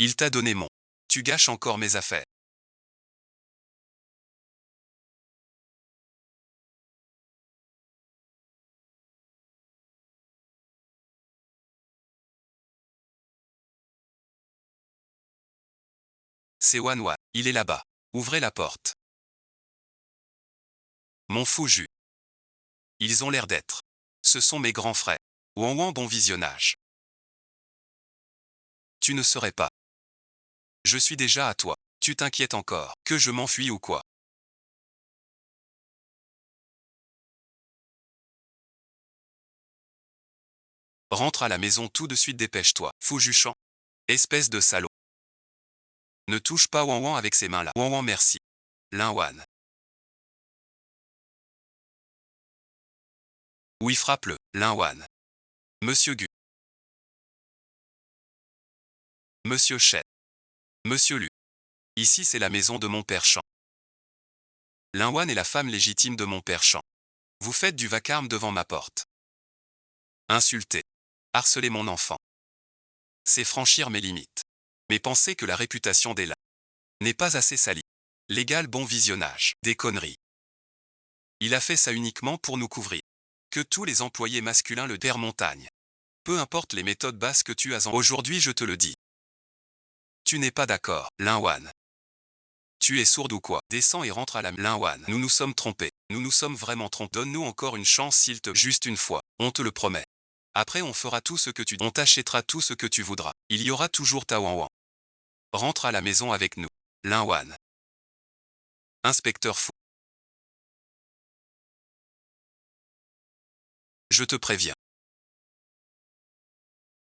Il t'a donné mon. Tu gâches encore mes affaires. C'est Wan Wan. Il est là-bas. Ouvrez la porte. Mon fou jus. Ils ont l'air d'être. Ce sont mes grands frères. Wan Wan, bon visionnage. Tu ne serais pas. Je suis déjà à toi. Tu t'inquiètes encore. Que je m'enfuis ou quoi? Rentre à la maison tout de suite, dépêche-toi. Fou juchant. Espèce de salaud. Ne touche pas Wan Wan avec ses mains là. Wan Wan, merci. Lin Wan. Oui, frappe-le. Lin Wan. Monsieur Gu. Monsieur Shen. Monsieur Lu. Ici c'est la maison de mon père Chan. Lin Wan est la femme légitime de mon père Chan. Vous faites du vacarme devant ma porte. Insulter. Harceler mon enfant. C'est franchir mes limites. Mais pensez que la réputation d'Ella n'est pas assez salie. L'égal bon visionnage. Des conneries. Il a fait ça uniquement pour nous couvrir. Que tous les employés masculins le père Montagne. Peu importe les méthodes basses que tu as en... Aujourd'hui je te le dis. Tu n'es pas d'accord, Lin Wan. Tu es sourde ou quoi? Descends et rentre à la... Lin Wan. Nous nous sommes trompés. Nous nous sommes vraiment trompés. Donne-nous encore une chance s'il te... Juste une fois. On te le promet. Après on fera tout ce que tu... On t'achètera tout ce que tu voudras. Il y aura toujours ta Wan Wan. Rentre à la maison avec nous. Lin Wan. Inspecteur fou. Je te préviens.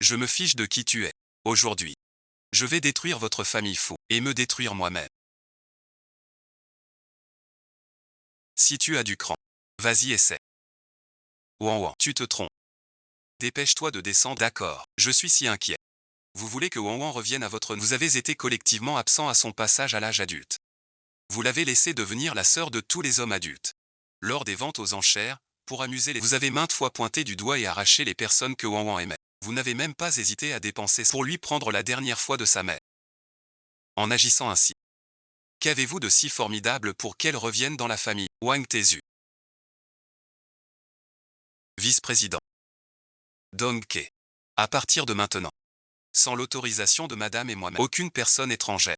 Je me fiche de qui tu es. Aujourd'hui. Je vais détruire votre famille fou. Et me détruire moi-même. Si tu as du cran. Vas-y, essaie. Wan Wan, tu te trompes. Dépêche-toi de descendre. D'accord, je suis si inquiet. Vous voulez que Wan Wan revienne à votre... Vous avez été collectivement absent à son passage à l'âge adulte. Vous l'avez laissé devenir la sœur de tous les hommes adultes. Lors des ventes aux enchères, pour amuser les... Vous avez maintes fois pointé du doigt et arraché les personnes que Wan Wan aimait. Vous n'avez même pas hésité à dépenser pour lui prendre la dernière fois de sa mère. En agissant ainsi. Qu'avez-vous de si formidable pour qu'elle revienne dans la famille? Wang Tezu. Vice-président. Dong Ke. À partir de maintenant. Sans l'autorisation de madame et moi-même, aucune personne étrangère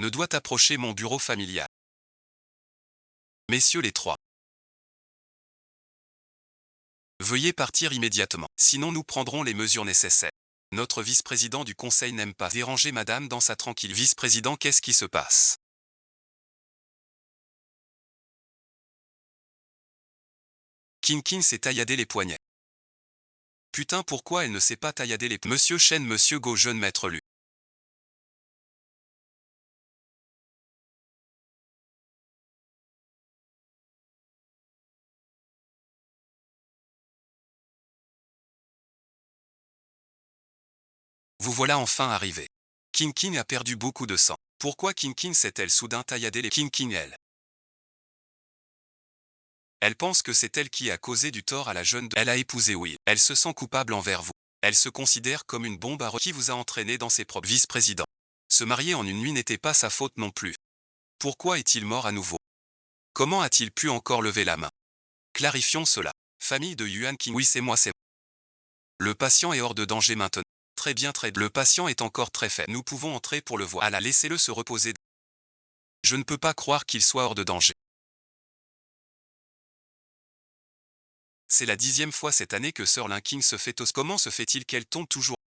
ne doit approcher mon bureau familial. Messieurs les trois. Veuillez partir immédiatement, sinon nous prendrons les mesures nécessaires. Notre vice-président du conseil n'aime pas déranger madame dans sa tranquille. Vice-président, qu'est-ce qui se passe? Kin s'est tailladé les poignets. Putain, pourquoi elle ne s'est pas tailladé les... Monsieur Shen, monsieur Go, jeune maître Lu. Vous voilà enfin arrivé. Kin a perdu beaucoup de sang. Pourquoi Kin s'est-elle soudain tailladé les... Kin elle. Elle pense que c'est elle qui a causé du tort à la jeune... Elle a épousé Will. Elle se sent coupable envers vous. Elle se considère comme une bombe à qui vous a entraîné dans ses propres... Vice-président. Se marier en une nuit n'était pas sa faute non plus. Pourquoi est-il mort à nouveau? Comment a-t-il pu encore lever la main? Clarifions cela. Famille de Yuan King. Oui, c'est moi, c'est moi. Le patient est hors de danger maintenant. Très bien, très bien. Le patient est encore très faible. Nous pouvons entrer pour le voir. Ah là, laissez-le se reposer. Je ne peux pas croire qu'il soit hors de danger. C'est la 10e fois cette année que Sir Lin King se fait Comment se fait-il qu'elle tombe toujours?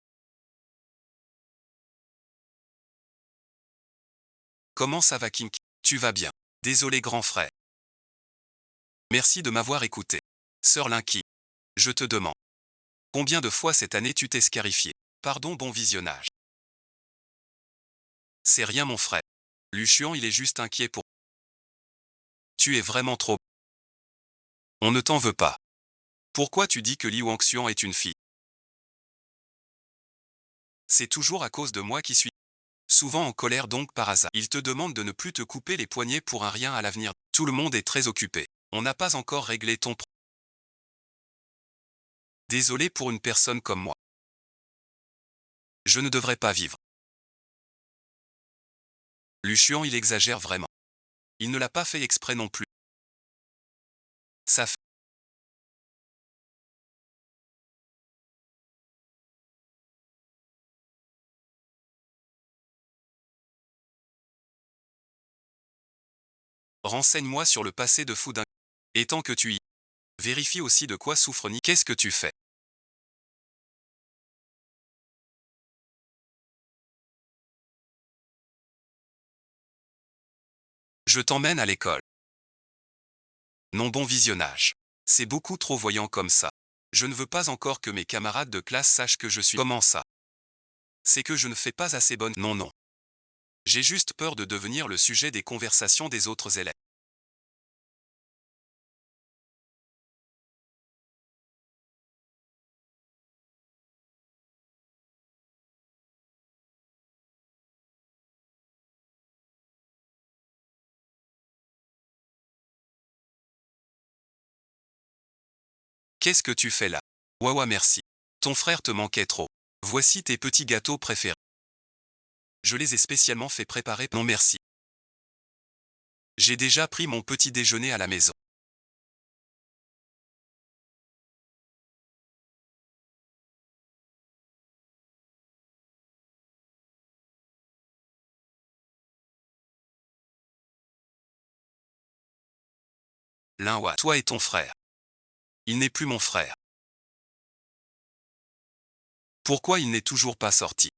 Comment ça va, King? Tu vas bien? Désolé, grand frère. Merci de m'avoir écouté. Sir Lin King, je te demande. Combien de fois cette année tu t'es scarifié? Pardon, bon visionnage. C'est rien, mon frère. Lu Xuan, il est juste inquiet pour. Tu es vraiment trop. On ne t'en veut pas. Pourquoi tu dis que Li Wangxian est une fille? C'est toujours à cause de moi qui suis souvent en colère, donc par hasard. Il te demande de ne plus te couper les poignets pour un rien à l'avenir. Tout le monde est très occupé. On n'a pas encore réglé ton problème. Désolé pour une personne comme moi. Je ne devrais pas vivre. Lu Xuan, il exagère vraiment. Il ne l'a pas fait exprès non plus. Ça fait. Renseigne-moi sur le passé de Fu Ding. Et tant que tu y vérifie aussi de quoi souffre Ni. Qu'est-ce que tu fais? Je t'emmène à l'école. Non, bon visionnage. C'est beaucoup trop voyant comme ça. Je ne veux pas encore que mes camarades de classe sachent que je suis. Comment ça? C'est que je ne fais pas assez bonne. Non, non. J'ai juste peur de devenir le sujet des conversations des autres élèves. Qu'est-ce que tu fais là? Wawa, merci. Ton frère te manquait trop. Voici tes petits gâteaux préférés. Je les ai spécialement fait préparer. Non, merci. J'ai déjà pris mon petit déjeuner à la maison. Lin Hua, toi et ton frère. Il n'est plus mon frère. Pourquoi il n'est toujours pas sorti?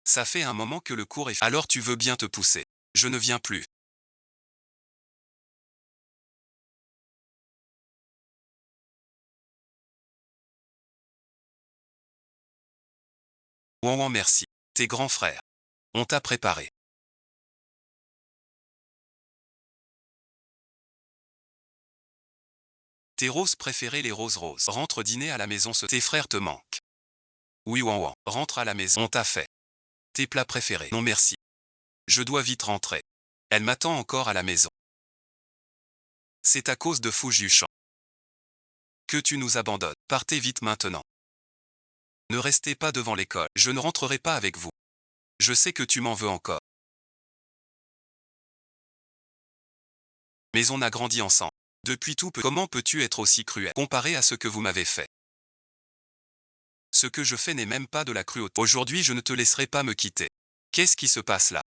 Ça fait un moment que le cours est. Alors tu veux bien te pousser. Je ne viens plus. Ouan, merci. Tes grands frères. On t'a préparé. Tes roses préférées, les roses roses. Rentre dîner à la maison, tes frères te manquent. Oui, Ouan, rentre à la maison. On t'a fait. Tes plats préférés. Non, merci. Je dois vite rentrer. Elle m'attend encore à la maison. C'est à cause de Fu Jiushan que tu nous abandonnes. Partez vite maintenant. Ne restez pas devant l'école. Je ne rentrerai pas avec vous. Je sais que tu m'en veux encore. Mais on a grandi ensemble. Depuis tout peu. Comment peux-tu être aussi cruel comparé à ce que vous m'avez fait? Ce que je fais n'est même pas de la cruauté. Aujourd'hui, je ne te laisserai pas me quitter. Qu'est-ce qui se passe là?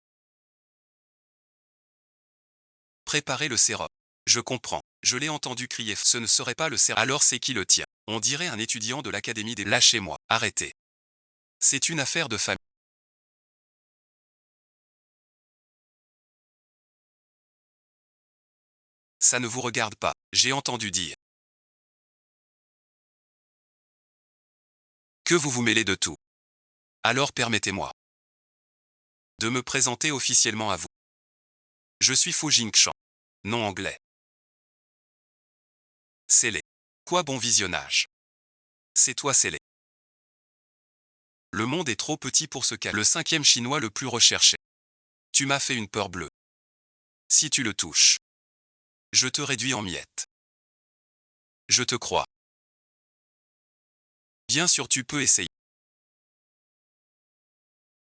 Préparez le sérum. Je comprends. Je l'ai entendu crier. Ce ne serait pas le sérum. Alors c'est qui le tien? On dirait un étudiant de l'académie des. Lâchez-moi. Arrêtez. C'est une affaire de famille. Ça ne vous regarde pas. J'ai entendu dire que vous vous mêlez de tout. Alors permettez-moi de me présenter officiellement à vous. Je suis Fu Jingshan. Nom anglais. Scellé. Quoi, bon visionnage. C'est toi, Scellé. Le monde est trop petit pour ce cas. Le 5e chinois le plus recherché. Tu m'as fait une peur bleue. Si tu le touches, je te réduis en miettes. Je te crois. Bien sûr tu peux essayer.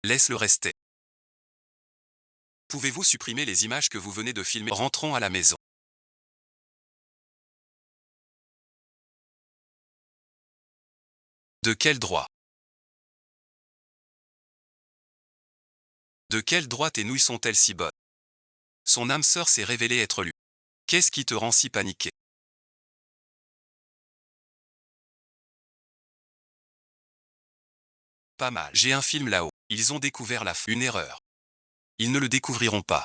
Laisse-le rester. Pouvez-vous supprimer les images que vous venez de filmer? Rentrons à la maison. De quel droit? De quel droit tes nouilles sont-elles si bonnes? Son âme sœur s'est révélée être lui. Qu'est-ce qui te rend si paniqué? Pas mal. J'ai un film là-haut. Ils ont découvert la Une erreur. Ils ne le découvriront pas.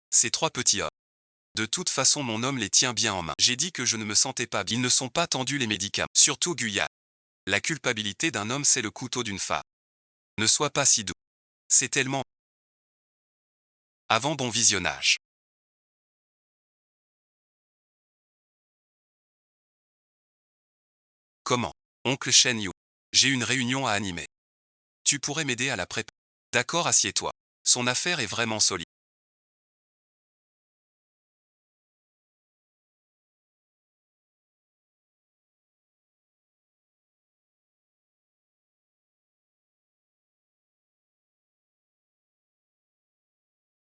Ces trois petits hommes. De toute façon mon homme les tient bien en main. J'ai dit que je ne me sentais pas bien. Ils ne sont pas tendus les médicaments. Surtout Guyane. La culpabilité d'un homme c'est le couteau d'une femme. Ne sois pas si doux. C'est tellement... Avant bon visionnage. Comment? Oncle Shen Yu. J'ai une réunion à animer. Tu pourrais m'aider à la préparer. D'accord, assieds-toi. Son affaire est vraiment solide.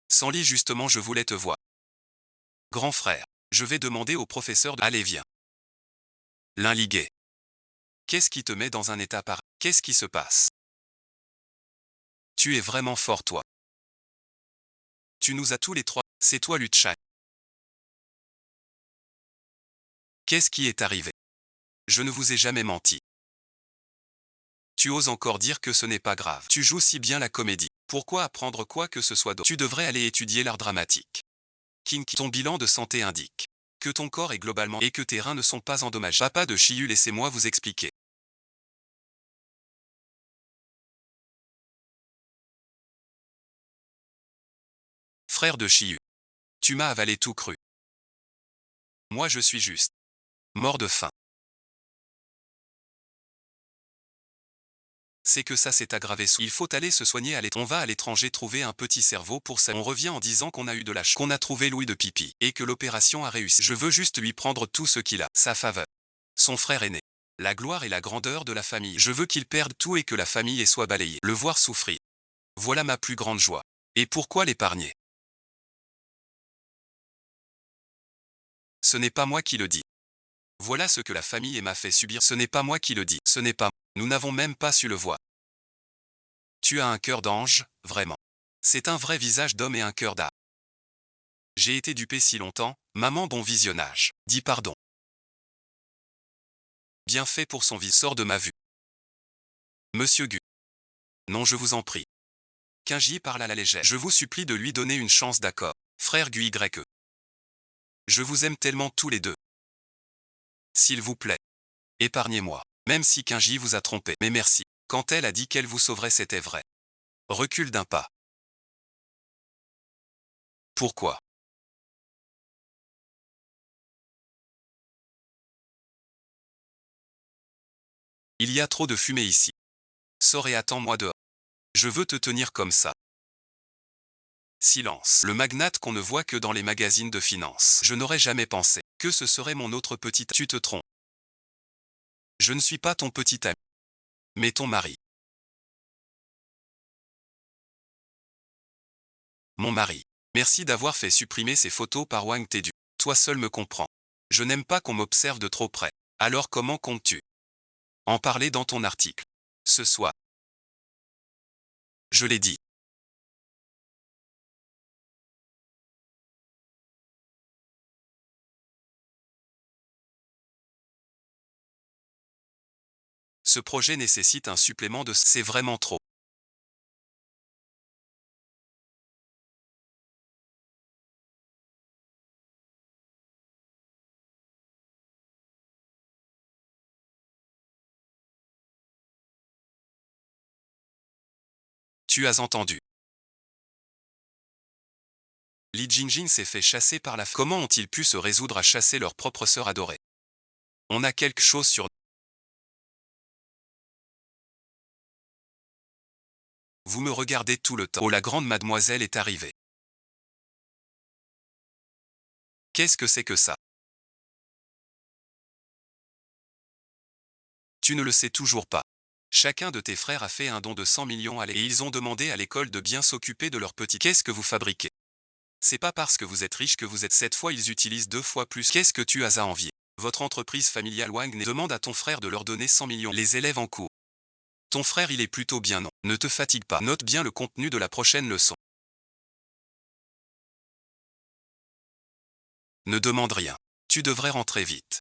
Sans lit justement je voulais te voir. Grand frère, je vais demander au professeur de... Allez viens. L'un ligué. Qu'est-ce qui te met dans un état pareil? Qu'est-ce qui se passe? Tu es vraiment fort toi. Tu nous as tous les trois. C'est toi Luchan. Qu'est-ce qui est arrivé? Je ne vous ai jamais menti. Tu oses encore dire que ce n'est pas grave. Tu joues si bien la comédie. Pourquoi apprendre quoi que ce soit d'autre? Tu devrais aller étudier l'art dramatique. Ton bilan de santé indique que ton corps est globalement et que tes reins ne sont pas endommagés. Papa de Chiyu, laissez-moi vous expliquer. Frère de Chiyu, tu m'as avalé tout cru. Moi je suis juste mort de faim. C'est que ça s'est aggravé. Il faut aller se soigner à l'étranger. On va à l'étranger trouver un petit cerveau pour ça. On revient en disant qu'on a eu de la chance, qu'on a trouvé Louis de Pipi, et que l'opération a réussi. Je veux juste lui prendre tout ce qu'il a, sa faveur. Son frère aîné. La gloire et la grandeur de la famille. Je veux qu'il perde tout et que la famille soit balayée. Le voir souffrir. Voilà ma plus grande joie. Et pourquoi l'épargner? Ce n'est pas moi qui le dis. Voilà ce que la famille m'a fait subir. Ce n'est pas moi qui le dis. Ce n'est pas. Nous n'avons même pas su le voir. Tu as un cœur d'ange, vraiment. C'est un vrai visage d'homme et un cœur d'âme. J'ai été dupé si longtemps, maman bon visionnage. Dis pardon. Bien fait pour son sort de ma vue. Monsieur Gu. Non je vous en prie. Kinji parle à la légère. Je vous supplie de lui donner une chance d'accord. Frère Gu YE. Je vous aime tellement tous les deux. S'il vous plaît. Épargnez-moi. Même si Kinji vous a trompé. Mais merci. Quand elle a dit qu'elle vous sauverait c'était vrai. Recule d'un pas. Pourquoi? Il y a trop de fumée ici. Sors et attends-moi dehors. Je veux te tenir comme ça. Silence. Le magnate qu'on ne voit que dans les magazines de finance. Je n'aurais jamais pensé que ce serait mon autre petit... Tu te trompes. Je ne suis pas ton petit ami. Mais ton mari. Mon mari. Merci d'avoir fait supprimer ces photos par Wang Tedu. Toi seul me comprends. Je n'aime pas qu'on m'observe de trop près. Alors comment comptes-tu en parler dans ton article? Ce soir. Je l'ai dit. Ce projet nécessite un supplément de... C'est vraiment trop. Tu as entendu. Li Jingjin s'est fait chasser par la... Comment ont-ils pu se résoudre à chasser leur propre sœur adorée? On a quelque chose sur... Vous me regardez tout le temps. Oh la grande mademoiselle est arrivée. Qu'est-ce que c'est que ça? Tu ne le sais toujours pas. Chacun de tes frères a fait un don de 100 millions à l'école et ils ont demandé à l'école de bien s'occuper de leur petit. Qu'est-ce que vous fabriquez? C'est pas parce que vous êtes riche que vous êtes 7 fois ils utilisent 2 fois plus. Qu'est-ce que tu as à envier? Votre entreprise familiale Wang demande à ton frère de leur donner 100 millions. Les élèves en cours. Ton frère il est plutôt bien non. Ne te fatigue pas. Note bien le contenu de la prochaine leçon. Ne demande rien. Tu devrais rentrer vite.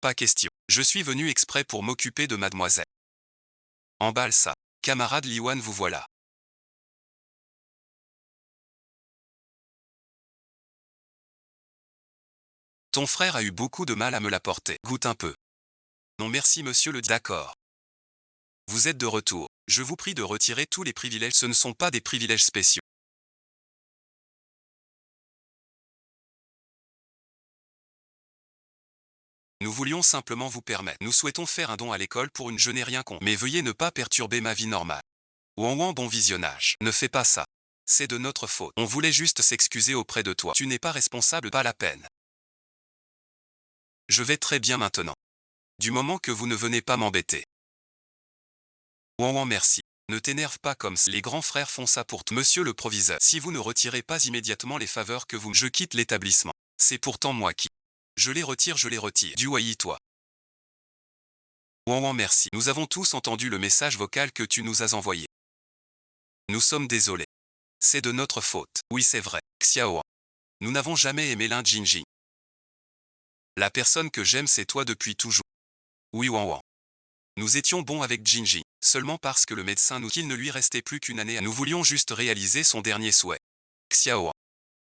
Pas question. Je suis venu exprès pour m'occuper de mademoiselle. Emballe ça. Camarade Liwan vous voilà. Ton frère a eu beaucoup de mal à me l'apporter. Goûte un peu. Non merci monsieur le d'accord. Vous êtes de retour. Je vous prie de retirer tous les privilèges. Ce ne sont pas des privilèges spéciaux. Nous voulions simplement vous permettre. Nous souhaitons faire un don à l'école pour une. Je n'ai rien contre. Mais veuillez ne pas perturber ma vie normale. Ouan bon visionnage. Ne fais pas ça. C'est de notre faute. On voulait juste s'excuser auprès de toi. Tu n'es pas responsable, pas la peine. Je vais très bien maintenant. Du moment que vous ne venez pas m'embêter. Ouan merci. Ne t'énerve pas comme ça. Les grands frères font ça pour tout. Monsieur le proviseur, si vous ne retirez pas immédiatement les faveurs que vous. Je quitte l'établissement. C'est pourtant moi qui. Je les retire, je les retire. Du toi. Ouan merci. Nous avons tous entendu le message vocal que tu nous as envoyé. Nous sommes désolés. C'est de notre faute. Oui c'est vrai. Xiao. Nous n'avons jamais aimé Lin Jinjing. La personne que j'aime c'est toi depuis toujours. Oui Wan. Nous étions bons avec Jinjing, seulement parce que le médecin nous qu'il ne lui restait plus qu'une année. Nous voulions juste réaliser son dernier souhait. Xiao.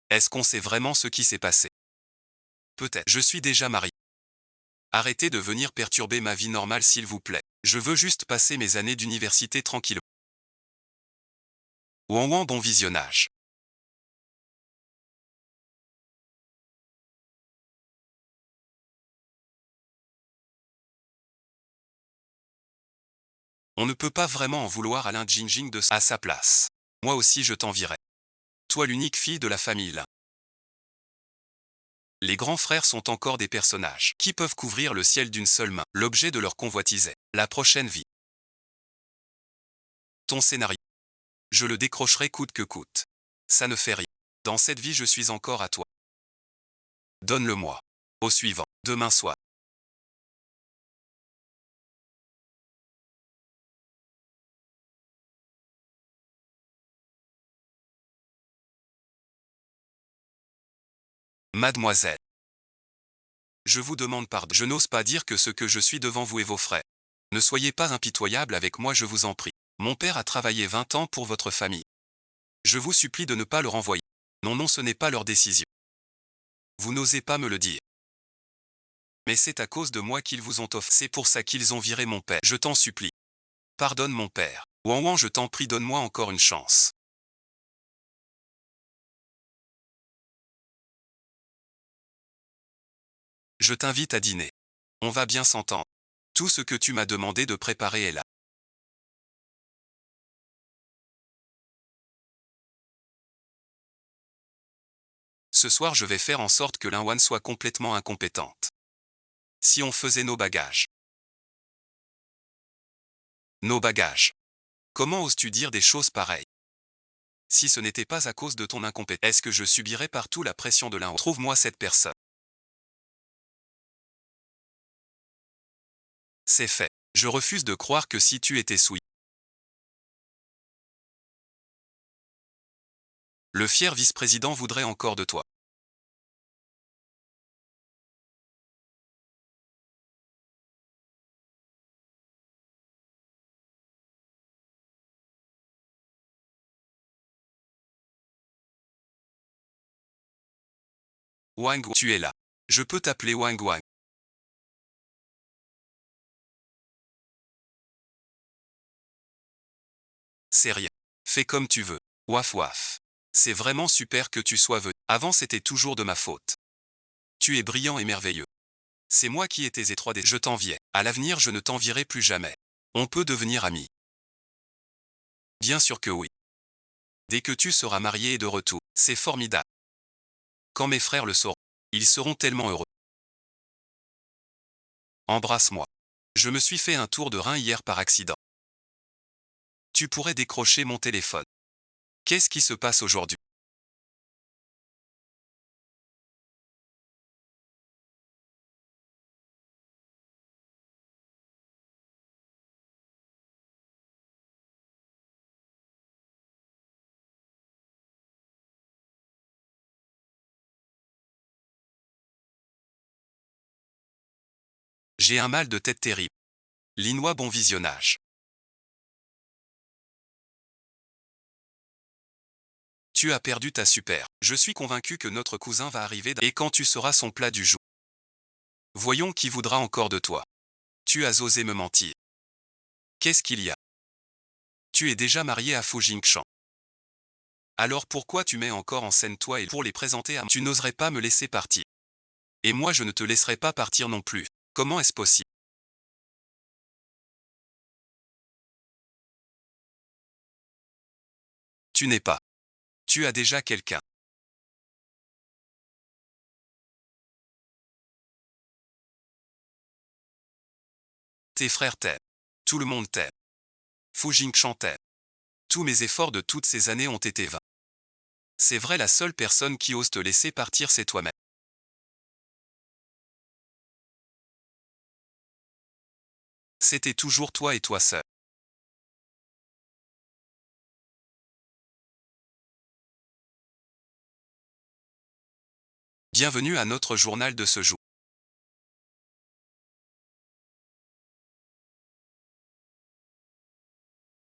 Est-ce qu'on sait vraiment ce qui s'est passé? Peut-être. Je suis déjà marié. Arrêtez de venir perturber ma vie normale s'il vous plaît. Je veux juste passer mes années d'université tranquille. Wan bon visionnage. On ne peut pas vraiment en vouloir à Lin Jinjing à sa place. Moi aussi je t'envierai. Toi l'unique fille de la famille là. Les grands frères sont encore des personnages qui peuvent couvrir le ciel d'une seule main, l'objet de leur convoitise. La prochaine vie. Ton scénario. Je le décrocherai coûte que coûte. Ça ne fait rien. Dans cette vie je suis encore à toi. Donne-le-moi. Au suivant. Demain soir. Mademoiselle. Je vous demande pardon. Je n'ose pas dire que ce que je suis devant vous et vos frères. Ne soyez pas impitoyable avec moi je vous en prie. Mon père a travaillé 20 ans pour votre famille. Je vous supplie de ne pas le renvoyer. Non non ce n'est pas leur décision. Vous n'osez pas me le dire. Mais c'est à cause de moi qu'ils vous ont offert. C'est pour ça qu'ils ont viré mon père. Je t'en supplie. Pardonne mon père. Wan je t'en prie donne-moi encore une chance. Je t'invite à dîner. On va bien s'entendre. Tout ce que tu m'as demandé de préparer est là. Ce soir je vais faire en sorte que Linwan soit complètement incompétente. Si on faisait nos bagages. Nos bagages. Comment oses-tu dire des choses pareilles? Si ce n'était pas à cause de ton incompétence, est-ce que je subirais partout la pression de Linwan? Trouve-moi cette personne. C'est fait. Je refuse de croire que si tu étais souillé. Le fier vice-président voudrait encore de toi. Wang, tu es là. Je peux t'appeler Wang Wang. C'est rien. Fais comme tu veux. Waf waf. C'est vraiment super que tu sois venu. Avant c'était toujours de ma faute. Tu es brillant et merveilleux. C'est moi qui étais étroit et je t'enviais. À l'avenir je ne t'envierai plus jamais. On peut devenir amis. Bien sûr que oui. Dès que tu seras marié et de retour, c'est formidable. Quand mes frères le sauront, ils seront tellement heureux. Embrasse-moi. Je me suis fait un tour de rein hier par accident. Tu pourrais décrocher mon téléphone. Qu'est-ce qui se passe aujourd'hui? J'ai un mal de tête terrible. Linois, bon visionnage. Tu as perdu ta super. Je suis convaincu que notre cousin va arriver et quand tu seras son plat du jour. Voyons qui voudra encore de toi. Tu as osé me mentir. Qu'est-ce qu'il y a? Tu es déjà marié à Fu Jingchan. Alors pourquoi tu mets encore en scène toi et pour les présenter à moi? Tu n'oserais pas me laisser partir. Et moi je ne te laisserai pas partir non plus. Comment est-ce possible? Tu n'es pas. Tu as déjà quelqu'un. Tes frères t'aiment. Tout le monde t'aime. Fu Jingchan t'aime. Tous mes efforts de toutes ces années ont été vains. C'est vrai, la seule personne qui ose te laisser partir c'est toi-même. C'était toujours toi et toi seul. Bienvenue à notre journal de ce jour.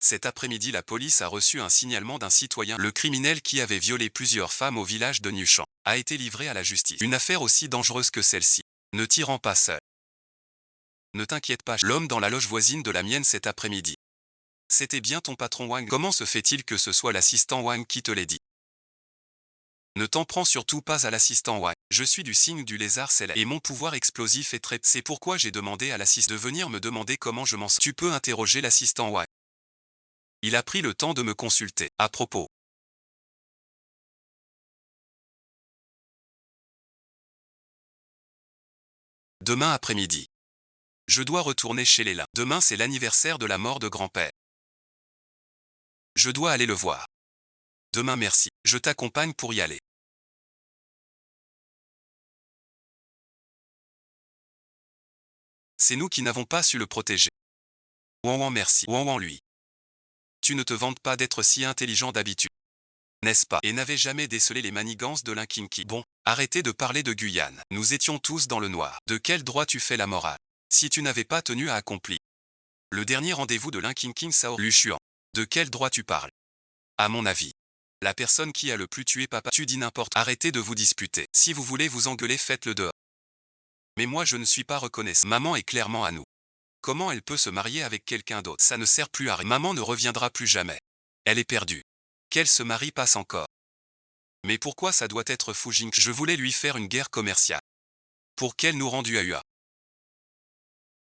Cet après-midi, la police a reçu un signalement d'un citoyen. Le criminel qui avait violé plusieurs femmes au village de Nushan a été livré à la justice. Une affaire aussi dangereuse que celle-ci. Ne t'y rends pas seul. Ne t'inquiète pas, l'homme dans la loge voisine de la mienne cet après-midi. C'était bien ton patron Wang. Comment se fait-il que ce soit l'assistant Wang qui te l'ait dit? Ne t'en prends surtout pas à l'assistant Wang. Je suis du signe du lézard céleste et mon pouvoir explosif est très... C'est pourquoi j'ai demandé à l'assistant de venir me demander comment je m'en sors. Tu peux interroger l'assistant Wang. Il a pris le temps de me consulter. À propos. Demain après-midi. Je dois retourner chez Léla. Demain c'est l'anniversaire de la mort de grand-père. Je dois aller le voir. Demain merci. Je t'accompagne pour y aller. C'est nous qui n'avons pas su le protéger. Ouan merci. Ouan lui. Tu ne te vantes pas d'être si intelligent d'habitude. N'est-ce pas? Et n'avais jamais décelé les manigances de l'Inkinki. Bon, arrêtez de parler de Guyane. Nous étions tous dans le noir. De quel droit tu fais la morale? Si tu n'avais pas tenu à accomplir le dernier rendez-vous de l'Inkinking Sao Luchuan. De quel droit tu parles? À mon avis. La personne qui a le plus tué papa. Tu dis n'importe. Arrêtez de vous disputer. Si vous voulez vous engueuler, faites-le dehors. Mais moi je ne suis pas reconnaissant. Maman est clairement à nous. Comment elle peut se marier avec quelqu'un d'autre? Ça ne sert plus à rien. Maman ne reviendra plus jamais. Elle est perdue. Qu'elle se marie passe encore. Mais pourquoi ça doit être Fu Jing? Je voulais lui faire une guerre commerciale. Pour qu'elle nous rende UAUA.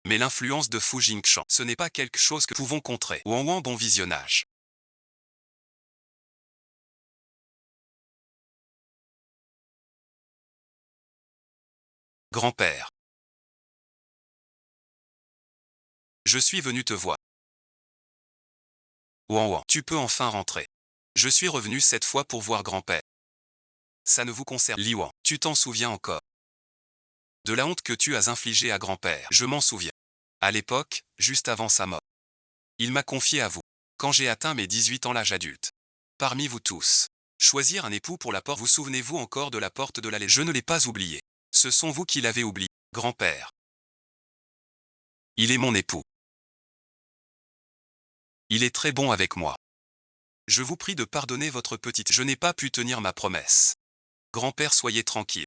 Mais l'influence de Fu Jingchan, ce n'est pas quelque chose que nous pouvons contrer. Ouan bon visionnage. Grand-père. Je suis venu te voir. Ouan, tu peux enfin rentrer. Je suis revenu cette fois pour voir grand-père. Ça ne vous concerne. Liwan, tu t'en souviens encore? De la honte que tu as infligée à grand-père. Je m'en souviens. À l'époque, juste avant sa mort. Il m'a confié à vous. Quand j'ai atteint mes 18 ans l'âge adulte. Parmi vous tous. Choisir un époux pour la porte. Vous souvenez-vous encore de la porte de l'allée? Je ne l'ai pas oublié. Ce sont vous qui l'avez oublié. Grand-père. Il est mon époux. Il est très bon avec moi. Je vous prie de pardonner votre petite. Je n'ai pas pu tenir ma promesse. Grand-père, soyez tranquille.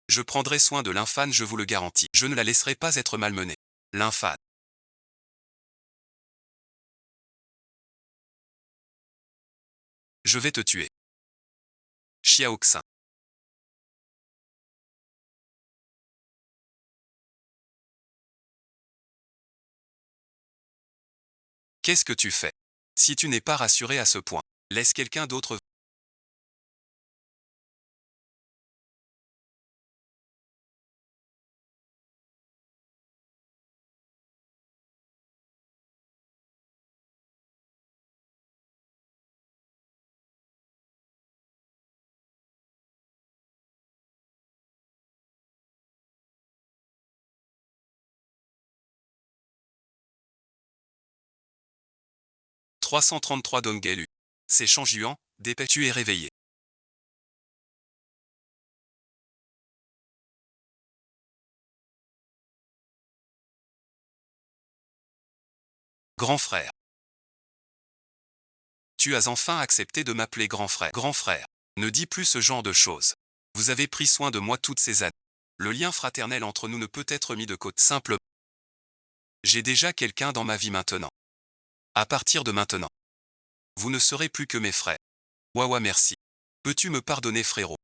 Je prendrai soin de l'infâne, je vous le garantis. Je ne la laisserai pas être malmenée. L'infâne. Je vais te tuer. Xiaoxin. Qu'est-ce que tu fais? Si tu n'es pas rassuré à ce point, laisse quelqu'un d'autre. 333 Dongelu. C'est Changjuan, dépêche, tu es réveillé. Grand frère. Tu as enfin accepté de m'appeler grand frère. Grand frère. Ne dis plus ce genre de choses. Vous avez pris soin de moi toutes ces années. Le lien fraternel entre nous ne peut être mis de côté. Simple. J'ai déjà quelqu'un dans ma vie maintenant. À partir de maintenant, vous ne serez plus que mes frères. Wawa merci. Peux-tu me pardonner frérot?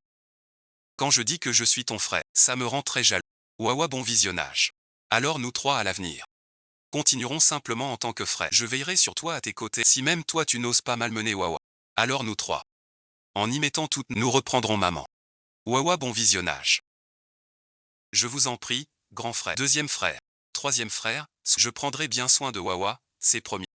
Quand je dis que je suis ton frère, ça me rend très jaloux. Wawa bon visionnage. Alors nous trois à l'avenir. Continuerons simplement en tant que frères. Je veillerai sur toi à tes côtés. Si même toi tu n'oses pas malmener Wawa. Alors nous trois. En y mettant toutes, nous reprendrons maman. Wawa bon visionnage. Je vous en prie, grand frère. Deuxième frère. Troisième frère, je prendrai bien soin de Wawa, c'est promis.